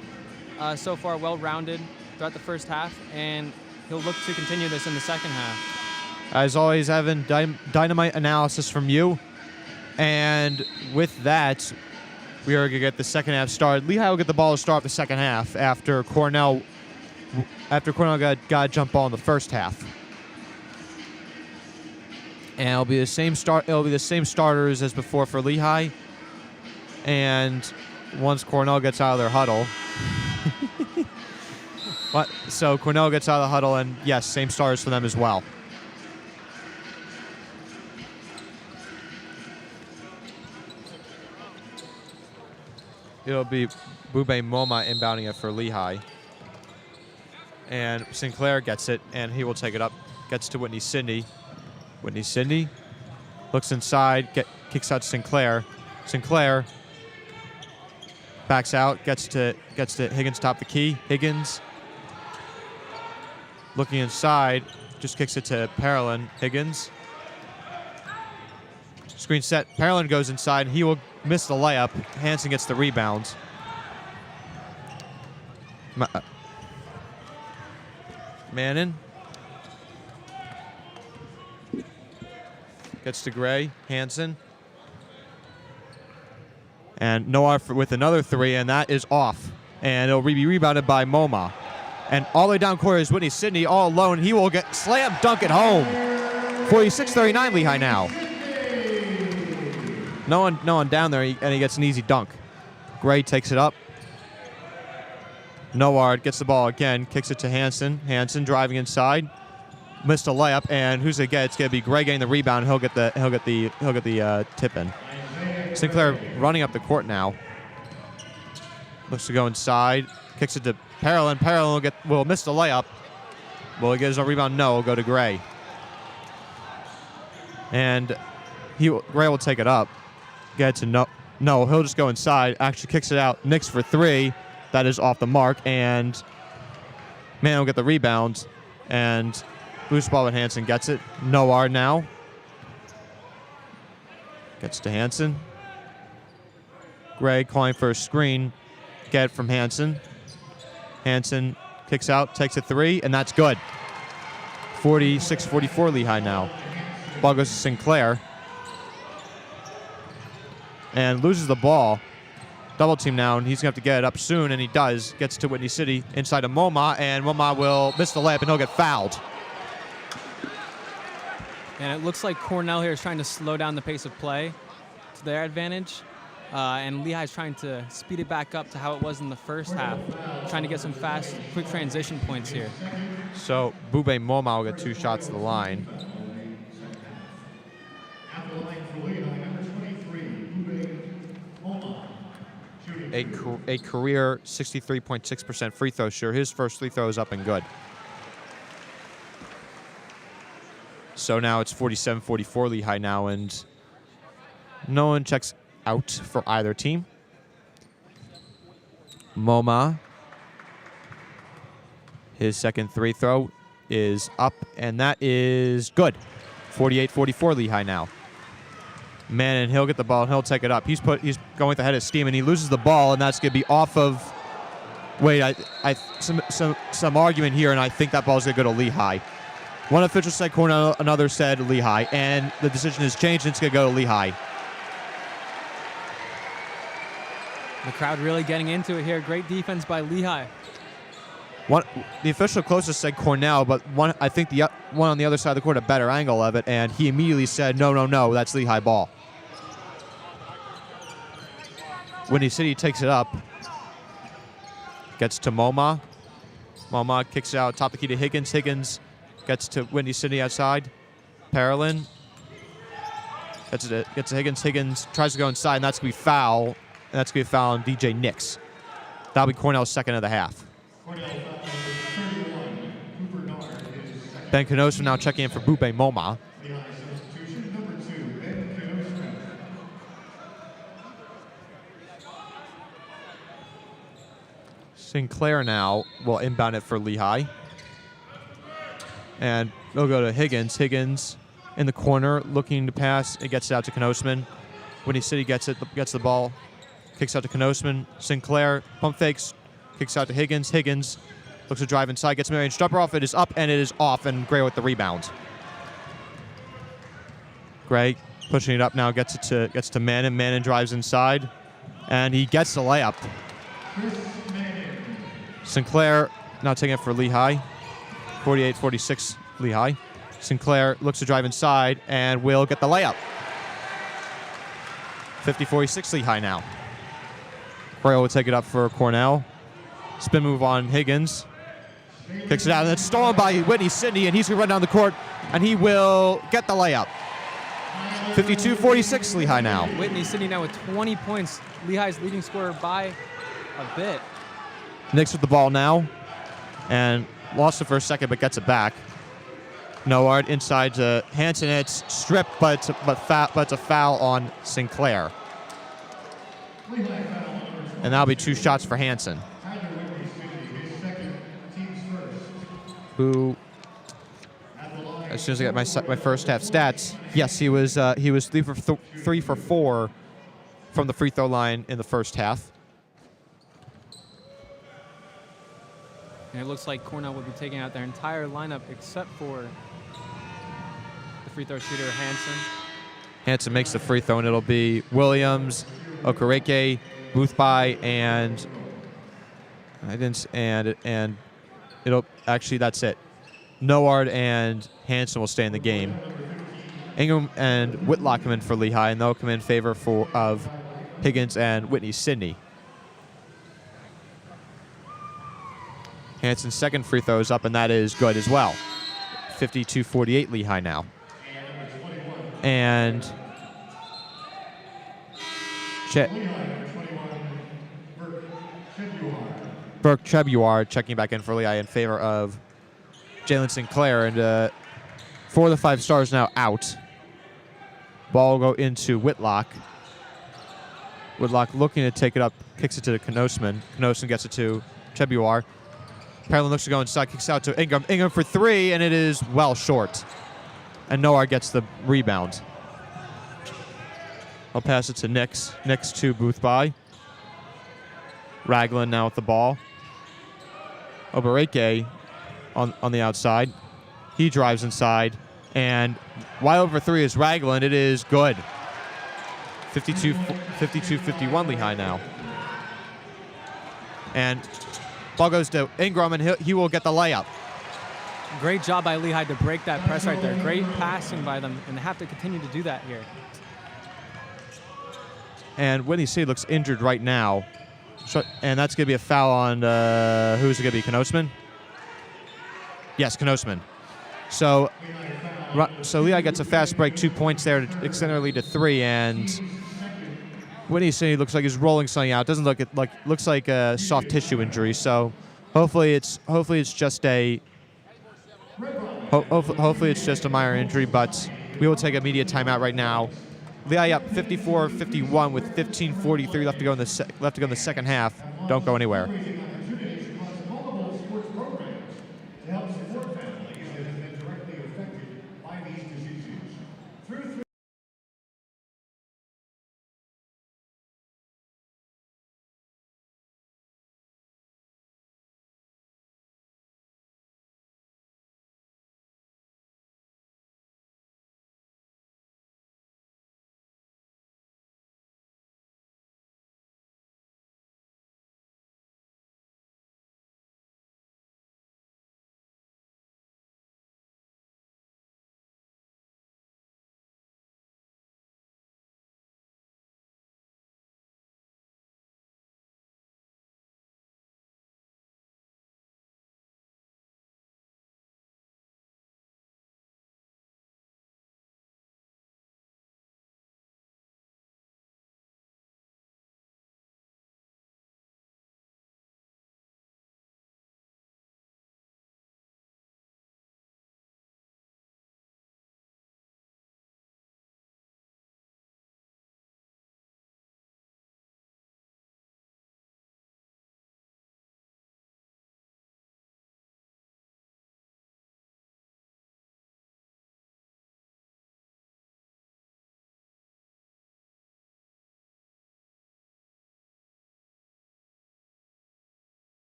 so far, well-rounded throughout the first half, and he'll look to continue this in the second half. As always, Evan, dynamite analysis from you. And with that, we are going to get the second half started. Lehigh will get the ball to start the second half after Cornell got a jump ball in the first half. And it'll be the same starters as before for Lehigh. And once Cornell gets out of their huddle, so Cornell gets out of the huddle, and yes, same starters for them as well. It'll be Bube Moma inbounding it for Lehigh. And Sinclair gets it, and he will take it up. Gets to Whitney Sidney. Whitney Sidney looks inside, kicks out to Sinclair. Sinclair backs out, gets to Higgins top the key. Higgins looking inside, just kicks it to Perlin. Higgins. Screen set. Perlin goes inside, and he will miss the layup. Hansen gets the rebound. Mannon gets to Gray. Hansen. And Noah with another three, and that is off. And it'll be rebounded by Moma. And all the way down court is Whitney Sidney all alone. He will get slam dunk at home. 46-39 Lehigh now. No one down there, and he gets an easy dunk. Gray takes it up. Noard gets the ball again, kicks it to Hansen. Hansen driving inside, missed a layup, and who's gonna get it? It's gonna be Gray getting the rebound. He'll get the tip in. Sinclair running up the court now. Looks to go inside, kicks it to Perlin. Perlin will miss the layup. Will he get his own rebound? No, it'll go to Gray. And Gray will take it up. Get to no, he'll just go inside. Actually kicks it out. Nix for three. That is off the mark, and man will get the rebound. And loose ball with Hansen gets it. Noar now. Gets to Hansen. Gray calling for a screen. Get it from Hansen. Hansen kicks out, takes a three, and that's good. 46-44 Lehigh now. Ball goes to Sinclair. And loses the ball. Double team now, and he's going to have to get it up soon, and he does. Gets to Whitney City inside of Moma, and Moma will miss the layup, and he'll get fouled. And it looks like Cornell here is trying to slow down the pace of play to their advantage. And Lehigh is trying to speed it back up to how it was in the first half, trying to get some fast, quick transition points here. So Bube Moma will get 2 shots to the line. A career 63.6% free throw shooter. His first free throw is up and good. So now it's 47-44 Lehigh now, and no one checks out for either team. Moma, his second free throw is up, and that is good. 48-44 Lehigh now. Mannon, he'll get the ball and he'll take it up. He's going with the head of steam, and he loses the ball, and that's going to be off of. Wait, some argument here, and I think that ball's going to go to Lehigh. One official said Cornell, another said Lehigh, and the decision has changed, and it's going to go to Lehigh. The crowd really getting into it here. Great defense by Lehigh. The official closest said Cornell, but I think the one on the other side of the court a better angle of it, and he immediately said, no, that's Lehigh ball. Windy City takes it up. Gets to Moma. Moma kicks it out top of the key to Higgins. Higgins gets to Windy City outside. Parolin gets to Higgins. Higgins tries to go inside, and that's going to be foul. And that's going to be a foul on DJ Nix. That'll be Cornell's second of the half. Ben Knosman now checking in for Bupe Moma. Sinclair now will inbound it for Lehigh. And they'll go to Higgins. Higgins in the corner looking to pass. It gets it out to Knosman. Windy City gets the ball. Kicks out to Knosman. Sinclair pump fakes. Kicks out to Higgins. Higgins looks to drive inside. Gets Marion Strupper off. It is up and it is off. And Gray with the rebound. Gray pushing it up now. Gets to Mannon. Mannon drives inside. And he gets the layup. Sinclair now taking it for Lehigh. 48-46 Lehigh. Sinclair looks to drive inside and will get the layup. 50-46 Lehigh now. Royal will take it up for Cornell. Spin move on Higgins. Kicks it out, and it's stolen by Whitney Sidney, and he's going to run down the court, and he will get the layup. 52-46 Lehigh now. Whitney Sidney now with 20 points. Lehigh's leading scorer by a bit. Knicks with the ball now, and lost it for a second, but gets it back. Noard inside to Hansen. It's stripped, but it's a foul on Sinclair. And that'll be 2 shots for Hansen, who, as soon as I got my first half stats, yes, he was 3 for 4 from the free throw line in the first half. And it looks like Cornell will be taking out their entire lineup except for the free throw shooter, Hansen. Hansen makes the free throw, and it'll be Williams, Okereke, Boothby, and it'll actually, that's it. Noard and Hansen will stay in the game. Ingram and Whitlock come in for Lehigh, and they'll come in favor of Higgins and Whitney Sidney. Hansen's second free throw is up, and that is good as well. 52-48 Lehigh now. And Burke Trebuar checking back in for Lehigh in favor of Jalen Sinclair. And 4 of the 5 stars now out. Ball will go into Whitlock. Whitlock looking to take it up, kicks it to Knosman. Knosman gets it to Trebuar. Parolin looks to go inside, kicks out to Ingram. Ingram for 3, and it is well short. And Noar gets the rebound. I'll pass it to Nix. Nix to Boothby. Ragland now with the ball. Obereke on the outside. He drives inside. And wide over 3 is Ragland. It is good. 52-51 Lehigh now. And ball goes to Ingram, and he will get the layup. Great job by Lehigh to break that press right there. Great passing by them, and they have to continue to do that here. And Whitney City looks injured right now. And that's going to be a foul on, who's it going to be, Knosman? Yes, Knosman. So Lehigh gets a fast break, 2 points there to extend their lead to 3, and Whitney City looks like he's rolling something out. Doesn't looks like a soft tissue injury. So hopefully it's just a minor injury. But we will take a immediate timeout right now. Lehigh up 54-51 with 15:43 left to go in the second half. Don't go anywhere.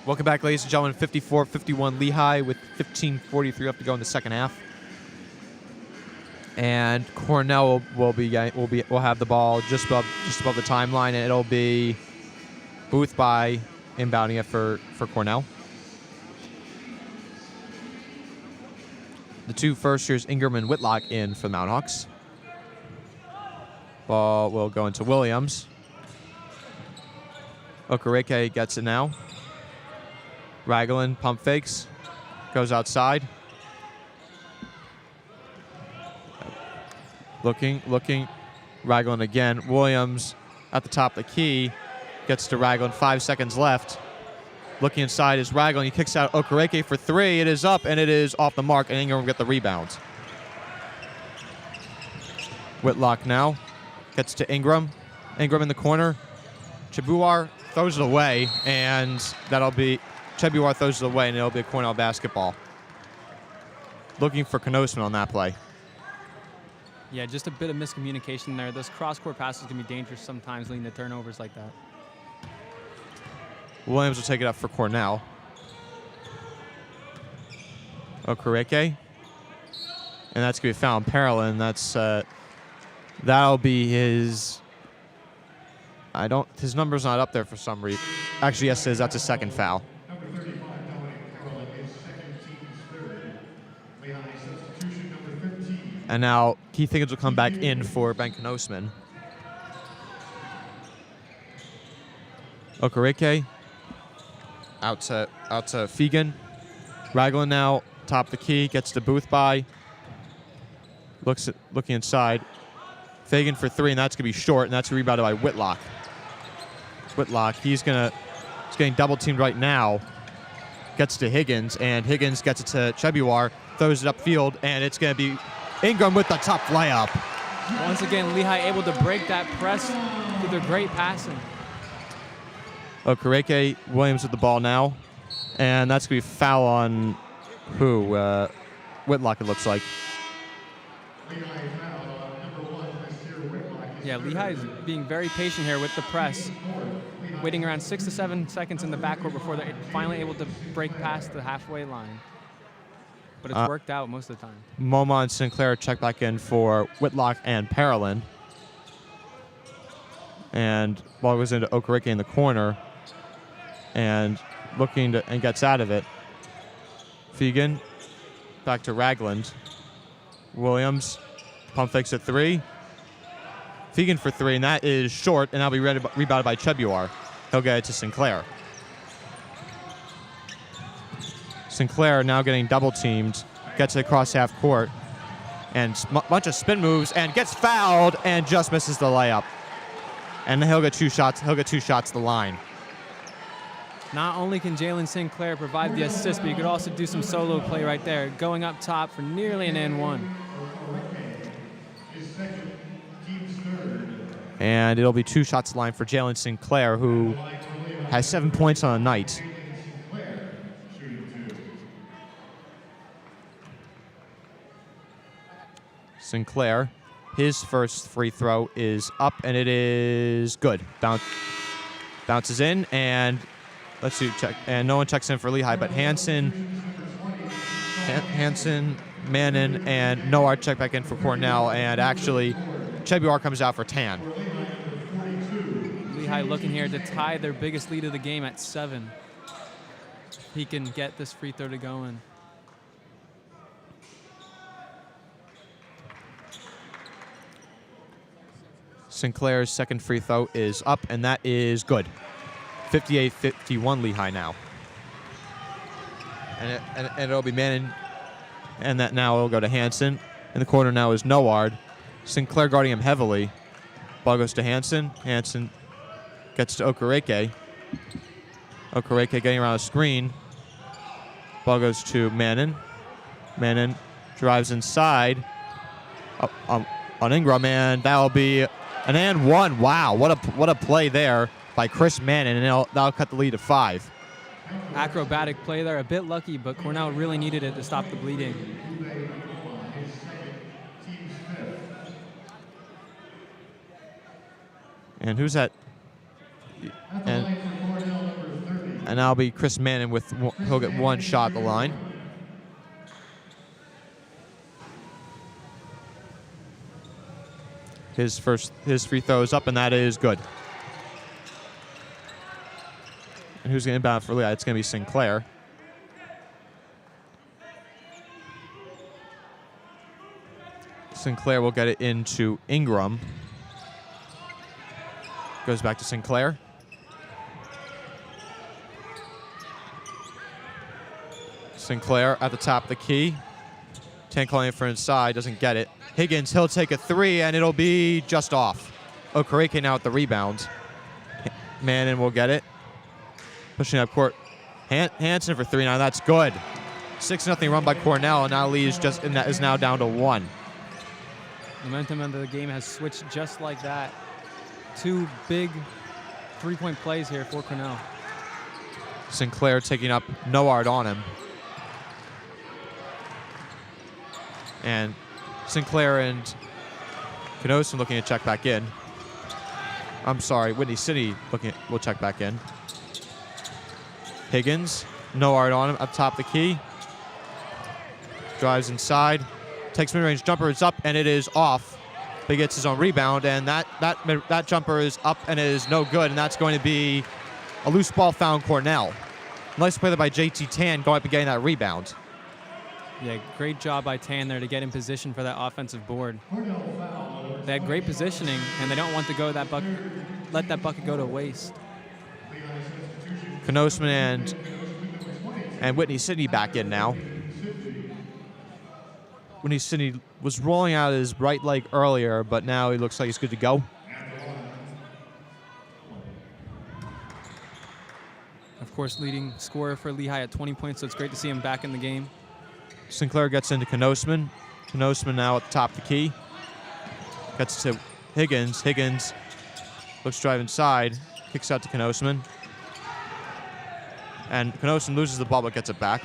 Welcome back, ladies and gentlemen. 54-51 Lehigh with 15:43 left to go in the second half. And Cornell will have the ball just above the timeline, and it'll be Boothby inbounding it for Cornell. The two first years, Ingram and Whitlock, in for the Mount Hawks. Ball will go into Williams. Okereke gets it now. Raglan pump fakes, goes outside. Looking. Raglan again. Williams at the top of the key. Gets to Raglan. 5 seconds left. Looking inside is Raglan. He kicks out Okereke for three. It is up, and it is off the mark, and Ingram will get the rebound. Whitlock now. Gets to Ingram. Ingram in the corner. Chebuar throws it away, and Chebuar throws it away, and it'll be a Cornell basketball. Looking for Knosman on that play. Yeah, just a bit of miscommunication there. Those cross-court passes can be dangerous sometimes, leading to turnovers like that. Williams will take it up for Cornell. Okereke. And that's going to be foul on Parolin. That'll be his... His number's not up there for some reason. Actually, yes, it is. That's a second foul. Number 35, Dominic Parolin, is second team's third. Lehigh substitution number 15. And now Keith Higgins will come back in for Ben Knosman. Okereke out to Fegan. Raglan now top of the key, gets to Boothby. Looking inside. Fagan for three, and that's gonna be short, and that's rebounded by Whitlock. Whitlock, he's getting double teamed right now. Gets to Higgins, and Higgins gets it to Chebuar, throws it upfield, and it's gonna be Ingram with the top layup. Once again, Lehigh able to break that press with their great passing. Okereke, Williams with the ball now, and that's gonna be foul on who? Whitlock, it looks like. Yeah, Lehigh is being very patient here with the press, waiting around 6 to 7 seconds in the backcourt before they're finally able to break past the halfway line. But it's worked out most of the time. Moma and Sinclair check back in for Whitlock and Parolin. And ball goes into Okereke in the corner, and gets out of it. Fegan back to Ragland. Williams pump fakes at three. Fegan for three, and that is short, and that'll be rebounded by Chebuar. He'll get it to Sinclair. Sinclair now getting double teamed, gets it across half court, and bunch of spin moves, and gets fouled, and just misses the layup. And he'll get two shots. He'll get 2 shots to the line. Not only can Jalen Sinclair provide the assist, but you could also do some solo play right there, going up top for nearly an and one. And it'll be 2 shots to the line for Jalen Sinclair, who has 7 points on the night. Sinclair, his first free throw is up, and it is good. Bounces in, and let's see, check. And no one checks in for Lehigh, but Hansen, Mannon, and Noah check back in for Cornell, and actually Chebuar comes out for Tan. Lehigh looking here to tie their biggest lead of the game at 7. He can get this free throw to go in. Sinclair's second free throw is up, and that is good. 58-51 Lehigh now. And it'll be Manning, and that now it'll go to Hansen. In the corner now is Noard. Sinclair guarding him heavily. Ball goes to Hansen. Hansen gets to Okereke. Okereke getting around a screen. Ball goes to Mannon. Mannon drives inside on Ingram, and that'll be an and one. Wow, what a play there by Chris Mannon, and that'll cut the lead to 5. Acrobatic play there, a bit lucky, but Cornell really needed it to stop the bleeding. And who's that? And And that'll be Chris Mannon he'll get one shot at the line. His free throw is up, and that is good. And who's going to inbound for Lehigh? It's going to be Sinclair. Sinclair will get it into Ingram. Goes back to Sinclair. Sinclair at the top of the key. Tan calling for inside, doesn't get it. Higgins, he'll take a three, and it'll be just off. Okereke now with the rebound. Mannon will get it. Pushing up court. Hansen for three now, that's good. 6-0 run by Cornell, and now Lee is now down to 1. Momentum of the game has switched just like that. 2 big three-point plays here for Cornell. Sinclair taking up Noard on him. And Sinclair and Knosson looking to check back in. I'm sorry, Whitney City will check back in. Higgins, Noard on him up top of the key. Drives inside, takes mid-range jumper, it's up, and it is off. But he gets his own rebound, and that jumper is up and it is no good, and that's going to be a loose ball found Cornell. Nice play there by JT Tan going up and getting that rebound. Yeah, great job by Tan there to get in position for that offensive board. They had great positioning, and they don't want to go let that bucket go to waste. Knosman and Whitney Sidney back in now. Whitney Sidney was rolling out his right leg earlier, but now he looks like he's good to go. Of course, leading scorer for Lehigh at 20 points, so it's great to see him back in the game. Sinclair gets into Knosman. Knosman now at the top of the key. Gets to Higgins. Higgins looks to drive inside. Kicks out to Knosman. And Knosman loses the ball but gets it back.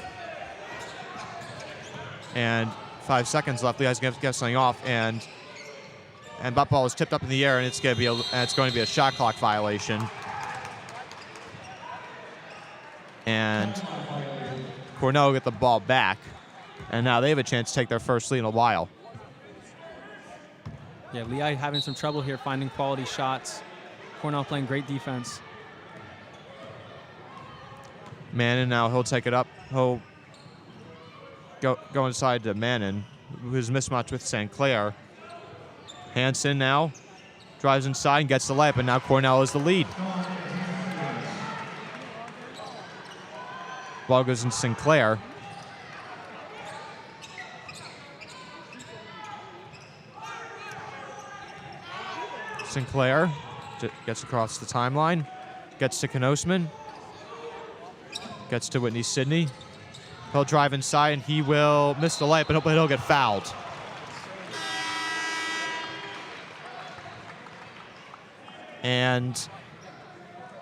And 5 seconds left. Lehigh's going to get something off. And that ball is tipped up in the air, and it's going to be a shot clock violation. And Cornell will get the ball back. And now they have a chance to take their first lead in a while. Yeah, Lehigh having some trouble here finding quality shots. Cornell playing great defense. Mannon now, he'll take it up. He'll go inside to Mannon, who's mismatched with Sinclair. Hansen now drives inside and gets the layup, and now Cornell is the lead. Ball goes in Sinclair. Sinclair gets across the timeline, gets to Knosman, gets to Whitney Sidney. He'll drive inside, and he will miss the layup, but he'll get fouled. And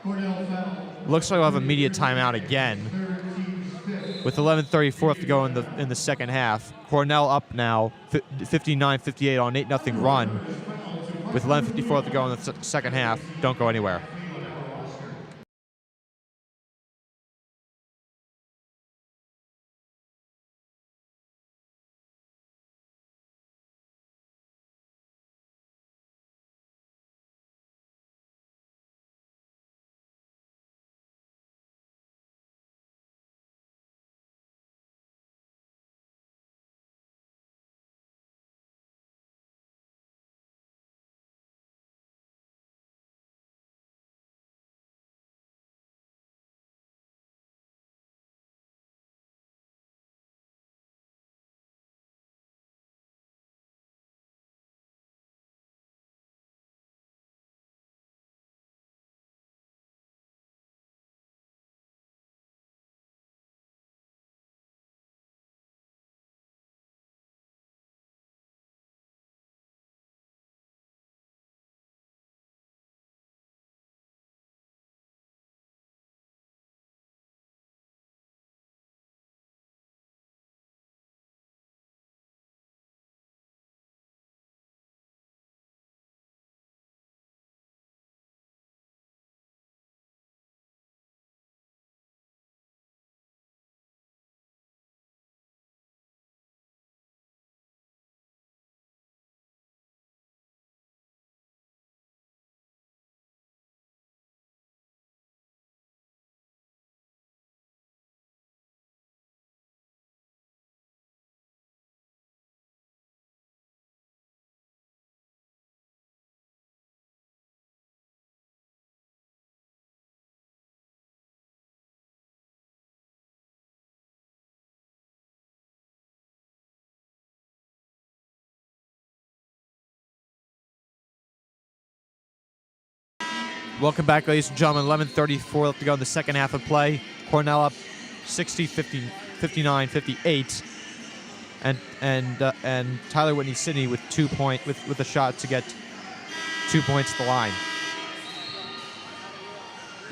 looks like we'll have a media timeout again. With 11:34 to go in the second half. Cornell up now, 59-58 on an 8-0 run. With 11:54 to go in the second half. Don't go anywhere. Welcome back, ladies and gentlemen. 11:34 left to go in the second half of play. Cornell up 60, 50, 59, 58. And Tyler Whitney Sidney with 2 point with a shot to get 2 points at the line.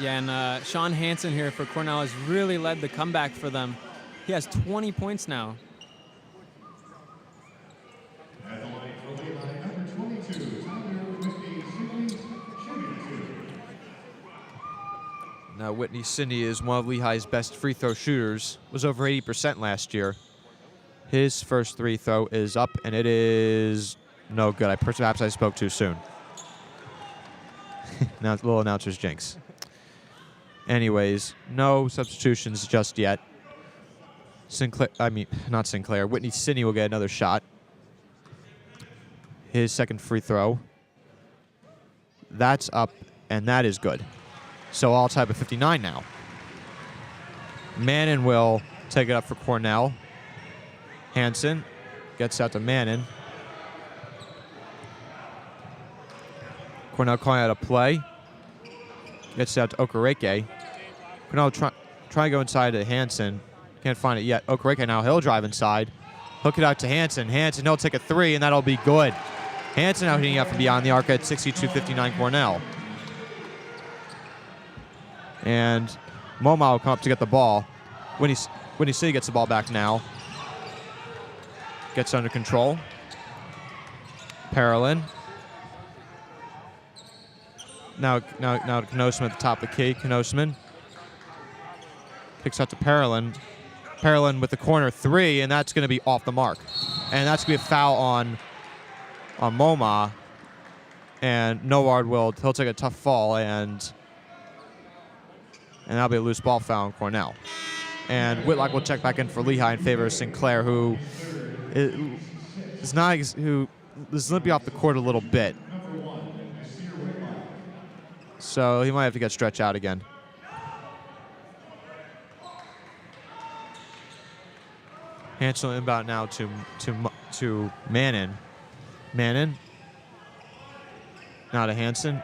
Yeah, and Sean Hansen here for Cornell has really led the comeback for them. He has 20 points now. Now, Whitney Sidney is one of Lehigh's best free throw shooters. Was over 80% last year. His first free throw is up, and it is no good. Perhaps I spoke too soon. Now, little announcer's jinx. Anyways, no substitutions just yet. Not Sinclair. Whitney Sidney will get another shot. His second free throw. That's up, and that is good. So all type of 59 now. Mannon will take it up for Cornell. Hansen gets out to Mannon. Cornell calling out a play. Gets out to Okereke. Cornell try to go inside to Hansen. Can't find it yet. Okereke now, he'll drive inside. Hook it out to Hansen. Hansen, he'll take a three, and that'll be good. Hansen now hitting up from beyond the arc at 62-59 Cornell. And Moma will come up to get the ball. Whitney City gets the ball back now. Gets under control. Parolin. Now to Knosman at the top of the key. Knosman kicks out to Parolin. Parolin with the corner three, and that's going to be off the mark. And that's going to be a foul on Moma. And Noward he'll take a tough fall, and that'll be a loose ball foul on Cornell. And Whitlock will check back in for Lehigh in favor of Sinclair, who is limping off the court a little bit. So he might have to get stretched out again. Hansen inbound now to Mannon. Mannon. Now to Hansen.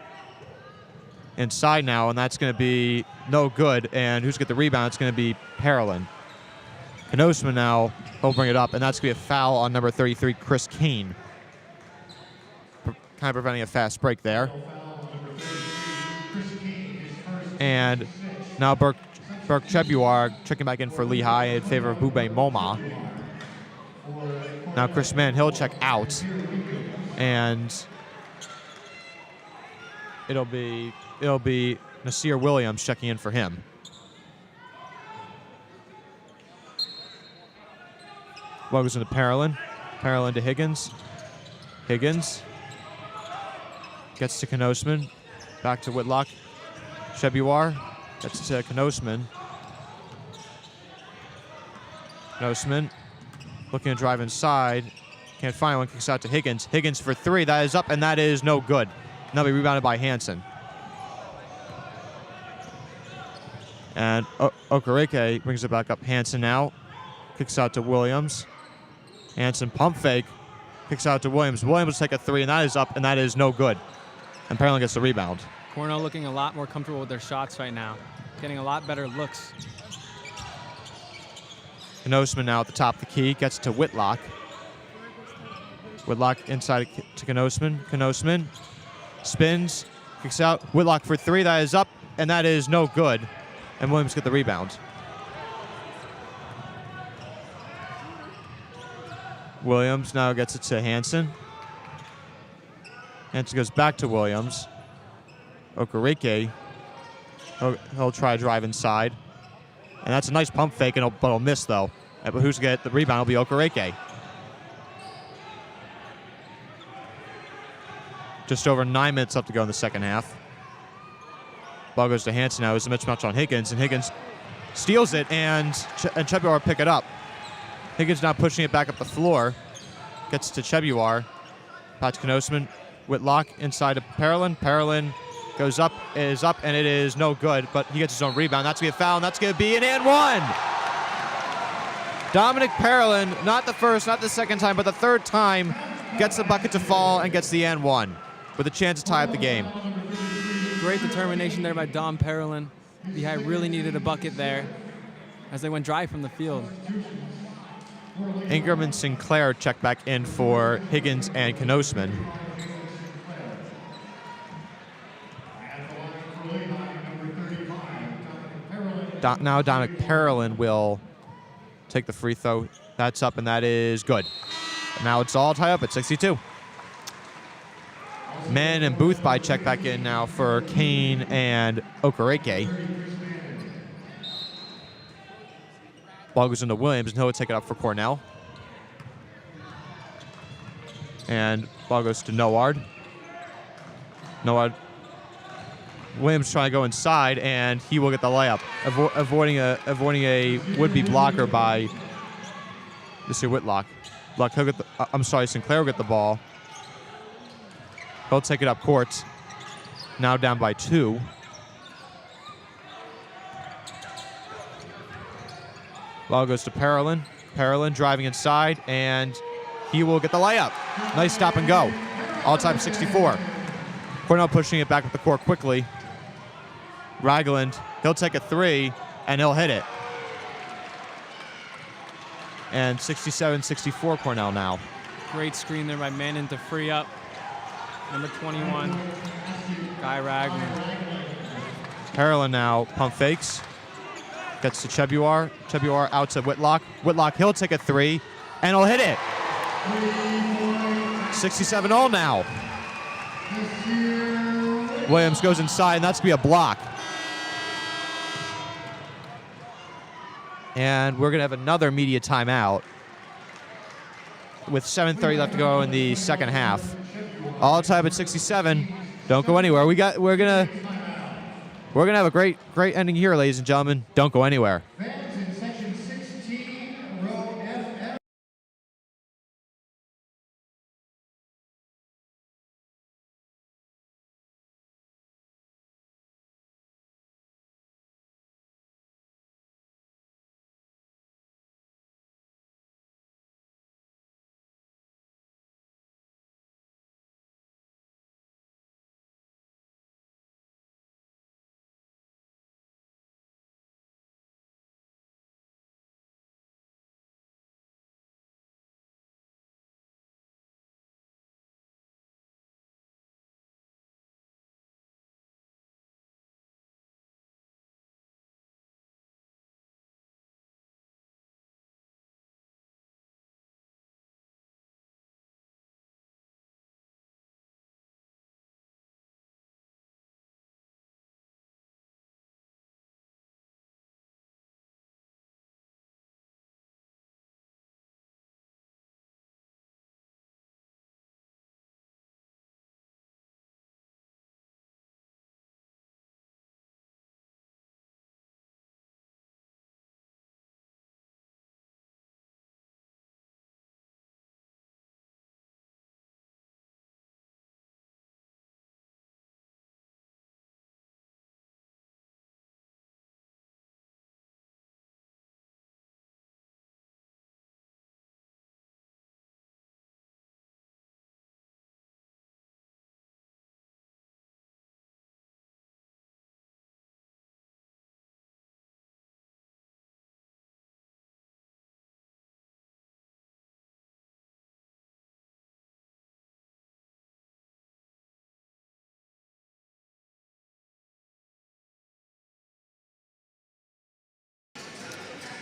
Inside now, and that's going to be no good. And who's got the rebound? It's going to be Parolin. Knosman now, he'll bring it up, and that's going to be a foul on number 33, Chris Kane. Kind of preventing a fast break there. And now Burke Chebuar checking back in for Lehigh in favor of Bube Moma. Now Chris Mann, he'll check out. And it'll be Nasir Williams checking in for him. Ball goes into Parolin. Parolin to Higgins. Higgins gets to Knosman. Back to Whitlock. Chebuar gets to Knosman. Knosman looking to drive inside. Can't find one. Kicks out to Higgins. Higgins for three. That is up, and that is no good. And that'll be rebounded by Hansen. And Okereke brings it back up. Hansen now. Kicks out to Williams. Hansen pump fake. Kicks out to Williams. Williams will take a three, and that is up, and that is no good. And Parolin gets the rebound. Cornell looking a lot more comfortable with their shots right now. Getting a lot better looks. Knosman now at the top of the key. Gets to Whitlock. Whitlock inside to Knosman. Knosman spins. Kicks out. Whitlock for three. That is up, and that is no good. And Williams get the rebound. Williams now gets it to Hansen. Hansen goes back to Williams. Okereke, he'll try to drive inside. And that's a nice pump fake, but he'll miss, though. But who's going to get the rebound will be Okereke. Just over 9 minutes left to go in the second half. Ball goes to Hansen now. It's a mismatch on Higgins, and Higgins steals it, and Chebuar will pick it up. Higgins now pushing it back up the floor. Gets to Chebuar. Back to Knosman. Whitlock inside to Parolin. Parolin goes up, is up, and it is no good, but he gets his own rebound. That's going to be a foul, and that's going to be an and one. Dominic Parolin, not the first, not the second time, but the third time, gets the bucket to fall and gets the and one with a chance to tie up the game. Great determination there by Dom Parolin. Lehigh really needed a bucket there as they went dry from the field. Ingram and Sinclair check back in for Higgins and Knosman. Now Dominic Parolin will take the free throw. That's up, and that is good. Now it's all tied up at 62. Mann and Boothby check back in now for Kane and Okereke. Ball goes into Williams, and he'll take it up for Cornell. And ball goes to Noard. Williams trying to go inside, and he will get the layup, avoiding a would-be blocker by Mr. Whitlock. He'll get Sinclair will get the ball. He'll take it up court. Now down by 2. Ball goes to Parolin. Parolin driving inside, and he will get the layup. Nice stop and go. All-time 64. Cornell pushing it back up the court quickly. Ragland, he'll take a 3, and he'll hit it. And 67-64 Cornell now. Great screen there by Manning to free up number 21, Guy Ragland. Parolin now pump fakes. Gets to Chebuar. Chebuar out to Whitlock. Whitlock, he'll take a 3, and he'll hit it. 67 all now. Williams goes inside, and that's going to be a block. And we're going to have another media timeout with 7:30 left to go in the second half. All time at 67. Don't go anywhere. We're gonna have a great ending here, ladies and gentlemen. Don't go anywhere. Fans in section 16, row FF.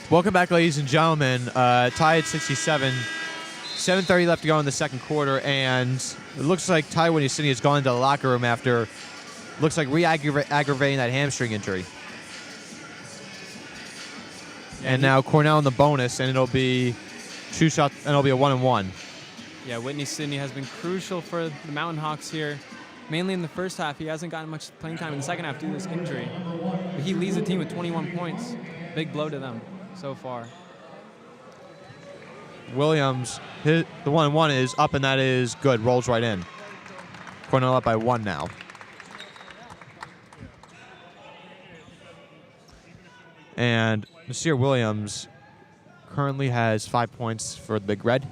Welcome back, ladies and gentlemen. Tie at 67. 7:30 left to go in the second quarter, and it looks like Ty Winnie-City has gone into the locker room after, looks like re-aggravating that hamstring injury. And now Cornell in the bonus, and it'll be 2 shots, and it'll be a 1-and-1. Yeah, Whitney Sidney has been crucial for the Mountain Hawks here. Mainly in the first half. He hasn't gotten much playing time in the second half due to this injury. But he leads the team with 21 points. Big blow to them so far. Williams, the 1-and-1 is up, and that is good. Rolls right in. Cornell up by 1 now. And Nasir Williams currently has 5 points for the Big Red.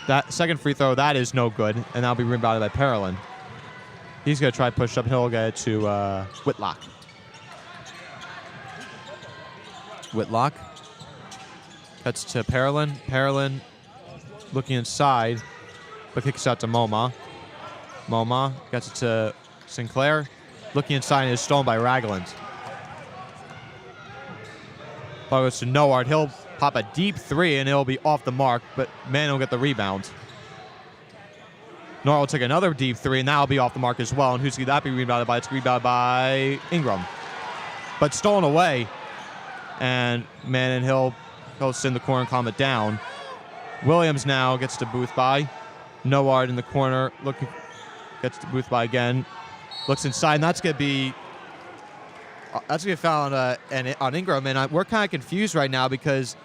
That second free throw, that is no good, and that'll be rebounded by Parolin. He's going to try push up. He'll get it to Whitlock. Whitlock. Cuts to Parolin. Parolin looking inside, but kicks out to Moma. Moma gets it to Sinclair. Looking inside and is stolen by Ragland. Ball goes to Noward. He'll pop a deep three and it'll be off the mark, but Manning will get the rebound. Noward will take another deep three and that'll be off the mark as well. And who's going to be rebounded by? It's rebounded by Ingram. But stolen away. And Manning, he'll sit in the corner and calm it down. Williams now gets to Booth by. Noward in the corner, gets to Booth by again. Looks inside, and that's going to be foul on Ingram. And we're kind of confused right now because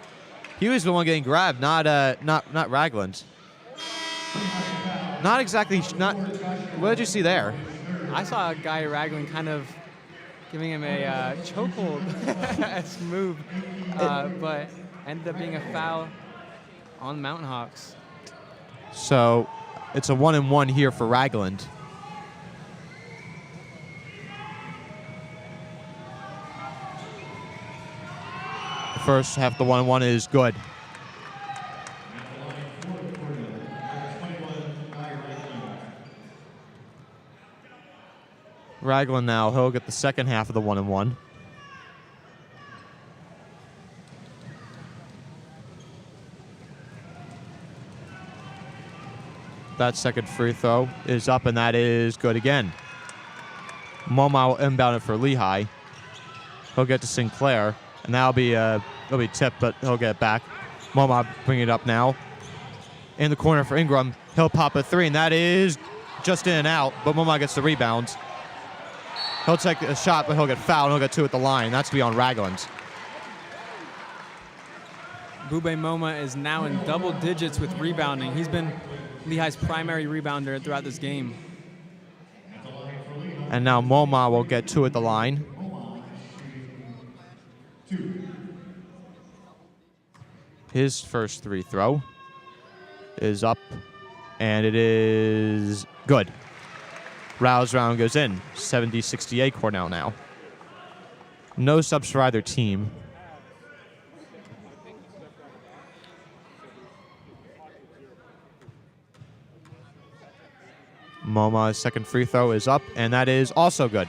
he was the one getting grabbed, not Ragland. Not exactly. What did you see there? I saw a guy Ragland kind of giving him a chokehold move, but ended up being a foul on Mountain Hawks. So it's a 1-and-1 here for Ragland. The first half, the 1-and-1 is good. Ragland now, he'll get the second half of the 1-and-1. That second free throw is up, and that is good again. Moma will inbound it for Lehigh. He'll get to Sinclair, and that'll be tipped, but he'll get it back. Moma bring it up now. In the corner for Ingram. He'll pop a three, and that is just in and out, but Moma gets the rebound. He'll take a shot, but he'll get fouled, and he'll get two at the line. That's to be on Ragland. Bube Moma is now in double digits with rebounding. He's been Lehigh's primary rebounder throughout this game. And now Moma will get two at the line. His first free throw is up, and it is good. Rouse round goes in. 70-68 Cornell now. No subs for either team. Moma's second free throw is up, and that is also good.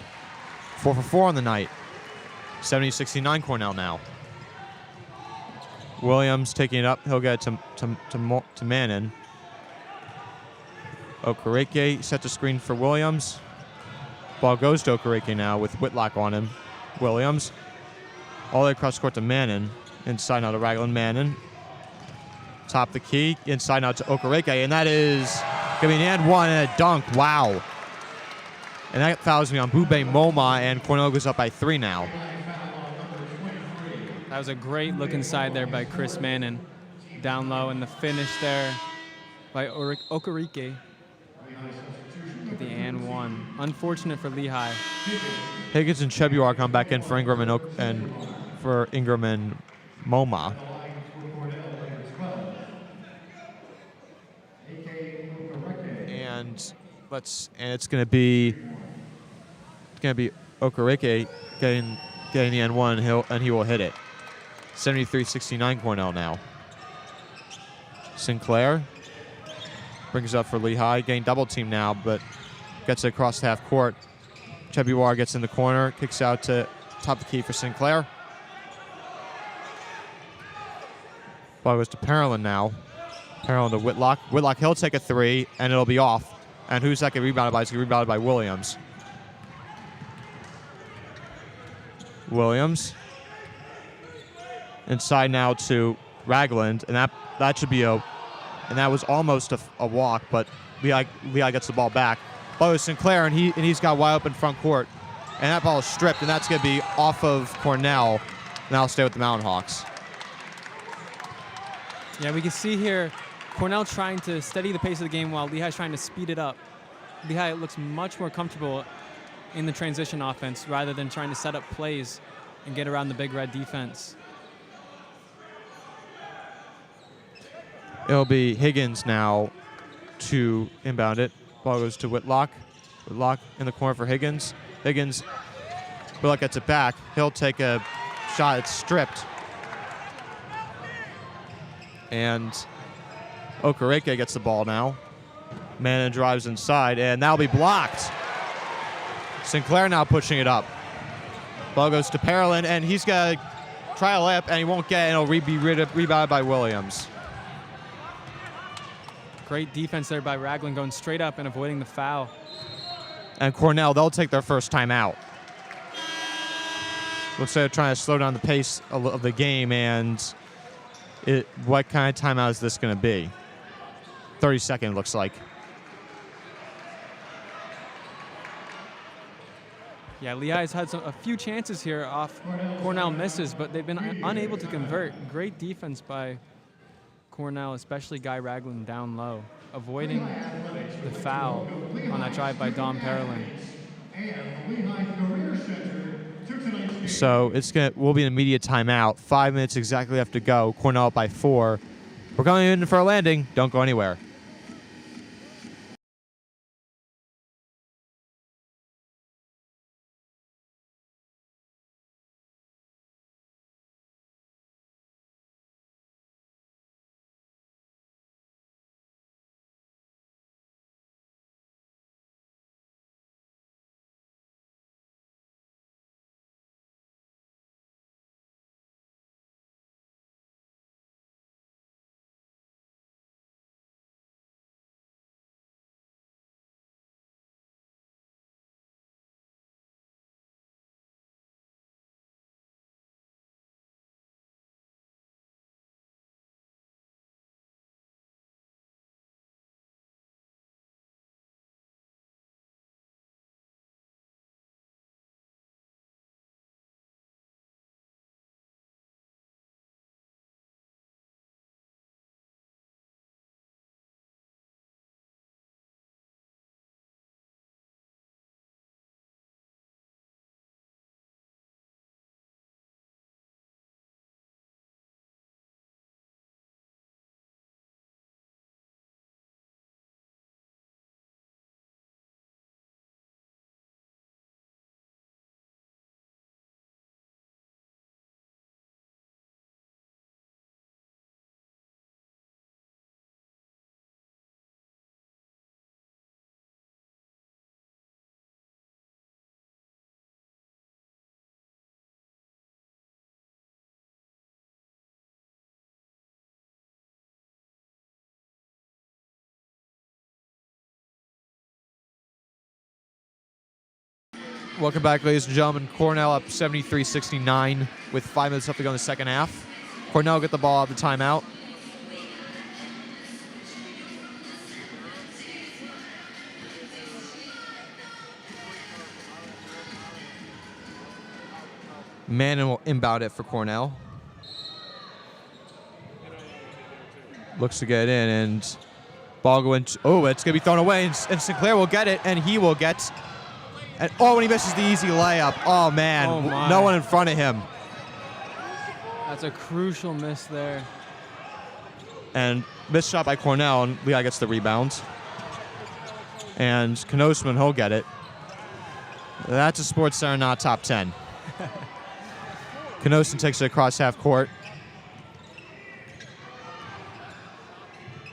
4 for 4 on the night. 70-69 Cornell now. Williams taking it up. He'll get it to Manning. Okereke set the screen for Williams. Ball goes to Okereke now with Whitlock on him. Williams. All the way across court to Manning. Inside now to Ragland. Manning. Top the key. Inside now to Okereke. And that is going to be an and one and a dunk. Wow. And that fouls me on Bube Moma, and Cornell goes up by 3 now. That was a great look inside there by Chris Manning. Down low, and the finish there by Okereke. The and one. Unfortunate for Lehigh. Higgins and Chebuar come back in for Ingram and Moma. And it's going to be Okereke getting the and one, and he will hit it. 73-69 Cornell now. Sinclair brings it up for Lehigh. Getting double team now, but gets it across the half court. Chebuar gets in the corner, kicks out to top the key for Sinclair. Ball goes to Parolin now. Parolin to Whitlock. Whitlock, he'll take a three, and it'll be off. And who's that getting rebounded by? It's getting rebounded by Williams. Williams. Inside now to Ragland, and that should be and that was almost a walk, but Lehigh gets the ball back. Ball goes Sinclair, and he's got wide open front court, and that ball is stripped, and that's going to be off of Cornell. And I'll stay with the Mountain Hawks. Yeah, we can see here Cornell trying to steady the pace of the game while Lehigh's trying to speed it up. Lehigh looks much more comfortable in the transition offense rather than trying to set up plays and get around the Big Red defense. It'll be Higgins now to inbound it. Ball goes to Whitlock. Lock in the corner for Higgins. Higgins, Bullock gets it back. He'll take a shot. It's stripped. And Okereke gets the ball now. Mannon drives inside, and that'll be blocked. Sinclair now pushing it up. Ball goes to Parolin, and he's going to try a layup, and he won't get it, and it'll be rebounded by Williams. Great defense there by Ragland, going straight up and avoiding the foul. And Cornell, they'll take their first timeout. Looks like they're trying to slow down the pace of the game, and what kind of timeout is this going to be? 30-second, looks like. Yeah, Lehigh's had a few chances here off Cornell misses, but they've been unable to convert. Great defense by Cornell, especially Guy Ragland down low, avoiding the foul on that drive by Dom Parolin. So we'll be in immediate timeout. 5 minutes exactly left to go. Cornell up by 4. We're going in for a landing. Don't go anywhere. Welcome back, ladies and gentlemen. Cornell up 73-69 with 5 minutes left to go in the second half. Cornell get the ball out of the timeout. Mannon will inbound it for Cornell. Looks to get in, and ball going. Oh, it's going to be thrown away, and Sinclair will get it, and he will get. And when he misses the easy layup. Oh, man. No one in front of him. That's a crucial miss there. And missed shot by Cornell, and Lehigh gets the rebound. And Knosman, he'll get it. That's a Sports Center, not top 10. Knosman takes it across half court.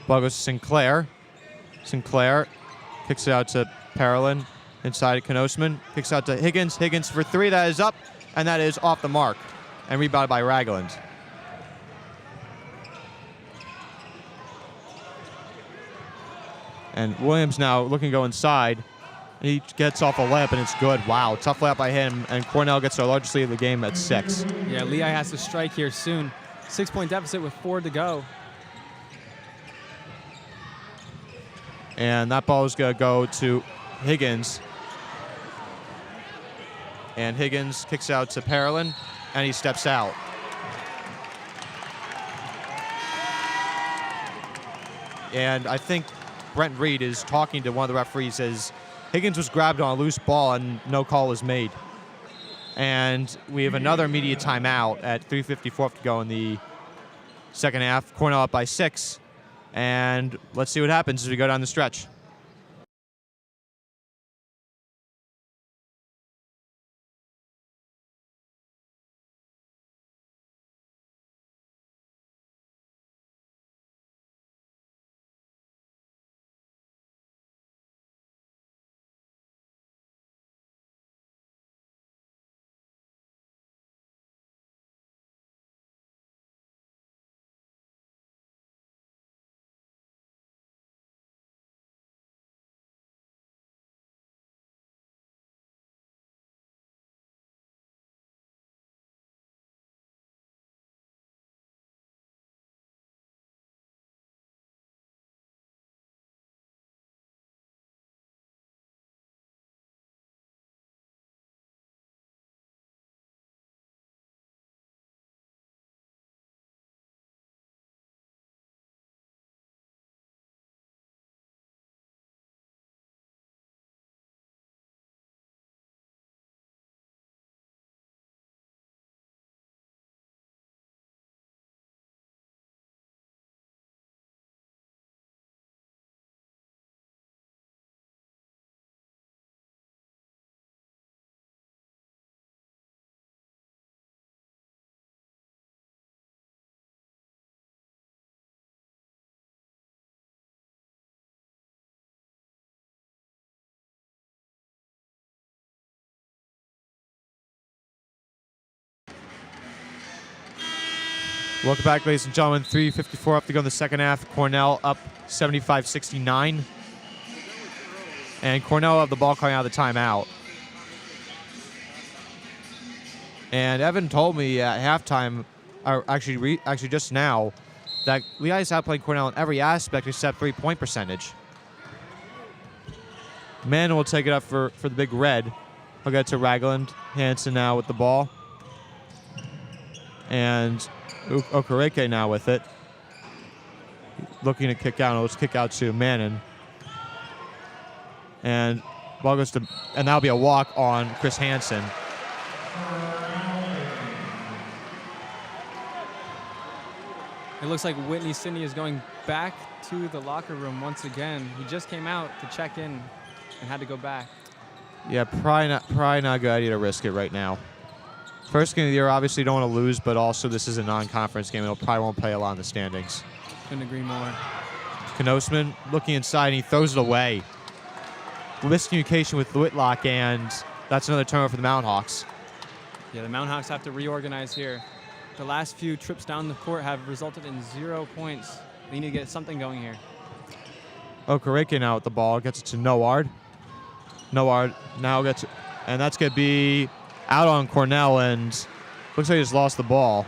Ball goes to Sinclair. Sinclair kicks it out to Parolin. Inside Knosman, kicks out to Higgins. Higgins for 3, that is up, and that is off the mark. And rebounded by Ragland. And Williams now looking to go inside. And he gets off a layup, and it's good. Wow, tough layup by him. And Cornell gets their largest lead of the game at 6. Yeah, Lehigh has to strike here soon. 6-point deficit with 4 to go. And that ball is going to go to Higgins. And Higgins kicks out to Parolin, and he steps out. And I think Brent Reed is talking to one of the referees as Higgins was grabbed on a loose ball and no call was made. And we have another immediate timeout at 3:54 to go in the second half. Cornell up by 6. And let's see what happens as we go down the stretch. Welcome back, ladies and gentlemen. 3:54 up to go in the second half. Cornell up 75-69. And Cornell have the ball coming out of the timeout. And Evan told me at halftime, or actually just now, that Lehigh's outplaying Cornell in every aspect except three-point percentage. Mann will take it up for the Big Red. He'll get to Ragland. Hansen now with the ball. And Okereke now with it. Looking to kick out. Let's kick out to Mannon. And ball goes to, and that'll be a walk on Chris Hansen. It looks like Whitney Sidney is going back to the locker room once again. He just came out to check in and had to go back. Yeah, probably not a good idea to risk it right now. First game of the year, obviously don't want to lose, but also this is a non-conference game. It'll probably won't play a lot in the standings. Couldn't agree more. Knosman looking inside, and he throws it away. Miscommunication with Whitlock, and that's another turnover for the Mountain Hawks. Yeah, the Mountain Hawks have to reorganize here. The last few trips down the court have resulted in 0 points. They need to get something going here. Okereke now with the ball, gets it to Noard. Noard now gets it, and that's going to be out on Cornell, and looks like he just lost the ball.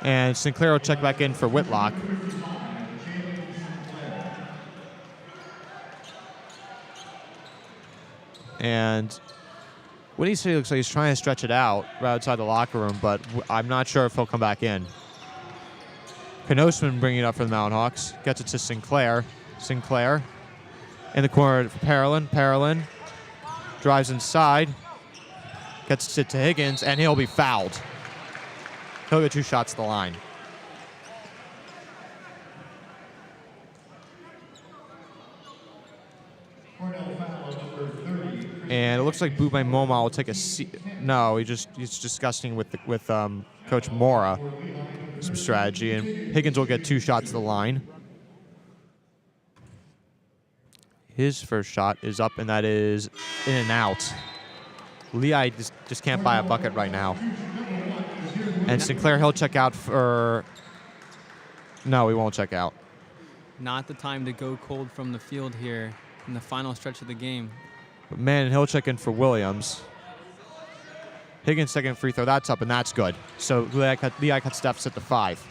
And Sinclair will check back in for Whitlock. And what he said, looks like he's trying to stretch it out right outside the locker room, but I'm not sure if he'll come back in. Knosman bringing it up for the Mountain Hawks. Gets it to Sinclair. Sinclair in the corner for Parolin. Parolin drives inside. Gets it to Higgins, and he'll be fouled. He'll get 2 shots to the line. And it looks like Boubay Moma will take a seat. No, he's discussing with Coach Mora some strategy, and Higgins will get 2 shots to the line. His first shot is up, and that is in and out. Lehigh just can't buy a bucket right now. And Sinclair, he'll check out for... No, he won't check out. Not the time to go cold from the field here in the final stretch of the game. But man, he'll check in for Williams. Higgins' second free throw, that's up, and that's good. So Lehigh cuts deficit to 5.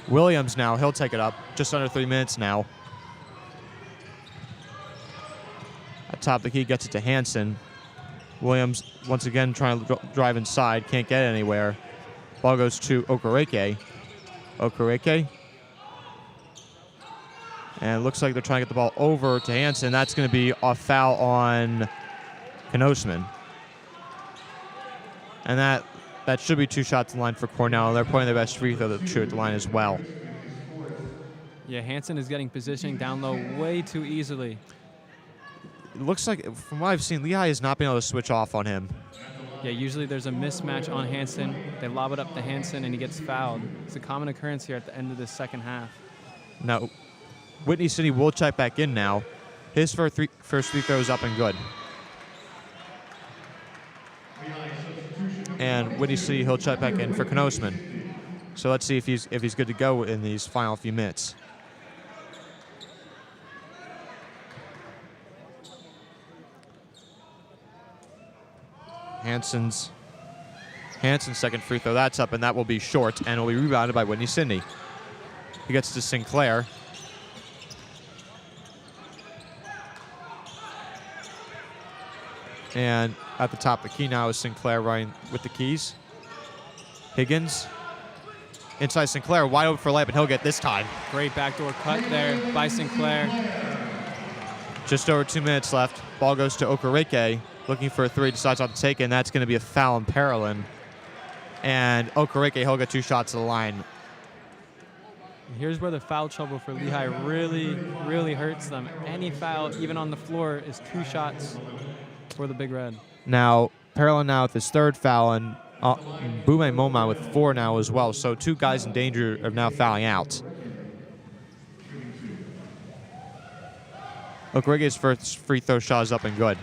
Williams now, he'll take it up. Just under 3 minutes now. At top of the key, gets it to Hansen. Williams, once again, trying to drive inside. Can't get anywhere. Ball goes to Okereke. Okereke. And it looks like they're trying to get the ball over to Hansen. That's going to be a foul on Knosman. And that should be 2 shots in line for Cornell. They're putting their best free throw to shoot at the line as well. Yeah, Hansen is getting positioned down low way too easily. It looks like, from what I've seen, Lehigh has not been able to switch off on him. Yeah, usually there's a mismatch on Hansen. They lob it up to Hansen, and he gets fouled. It's a common occurrence here at the end of this second half. Now, Whitney City will check back in now. His first free throw is up and good. And Whitney City, he'll check back in for Knosman. So let's see if he's good to go in these final few minutes. Hansen's second free throw, that's up, and that will be short, and will be rebounded by Whitney Sidney. He gets to Sinclair. And at the top of the key now is Sinclair running with the keys. Higgins. Inside Sinclair, wide open for layup, and he'll get this time. Great backdoor cut there by Sinclair. Just over 2 minutes left. Ball goes to Okereke, looking for a 3, decides not to take it, and that's going to be a foul on Parolin. And Okereke, he'll get 2 shots to the line. Here's where the foul trouble for Lehigh really, really hurts them. Any foul, even on the floor, is 2 shots for the Big Red. Now, Parolin now with his 3rd foul, and Boubay Moma with 4 now as well. So 2 guys in danger of now fouling out. Okereke's first free throw shot is up and good.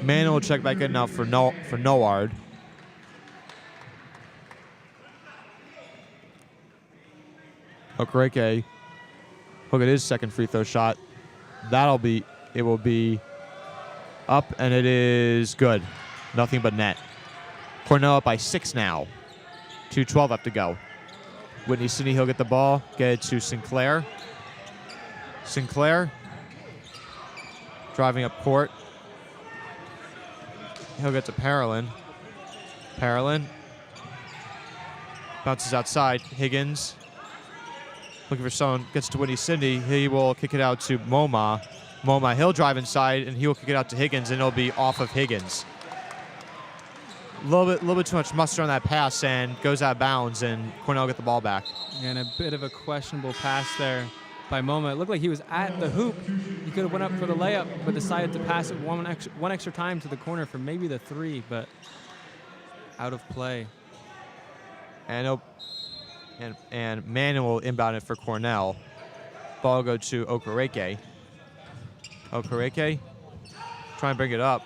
Manuel will check back in now for Noard. Okereke, look at his second free throw shot. It will be up, and it is good. Nothing but net. Cornell up by 6 now. 2:12 left to go. Whitney Sidney, he'll get the ball, get it to Sinclair. Sinclair driving up court. He'll get to Parolin. Parolin bounces outside. Higgins looking for someone, gets to Whitney Sidney. He will kick it out to Moma. Moma, he'll drive inside, and he will kick it out to Higgins, and it'll be off of Higgins. A little bit too much muster on that pass, and goes out of bounds, and Cornell get the ball back. And a bit of a questionable pass there by Moma. It looked like he was at the hoop. He could have went up for the layup, but decided to pass it one extra time to the corner for maybe the 3, but out of play. And Manuel inbound it for Cornell. Ball go to Okereke. Okereke trying to bring it up.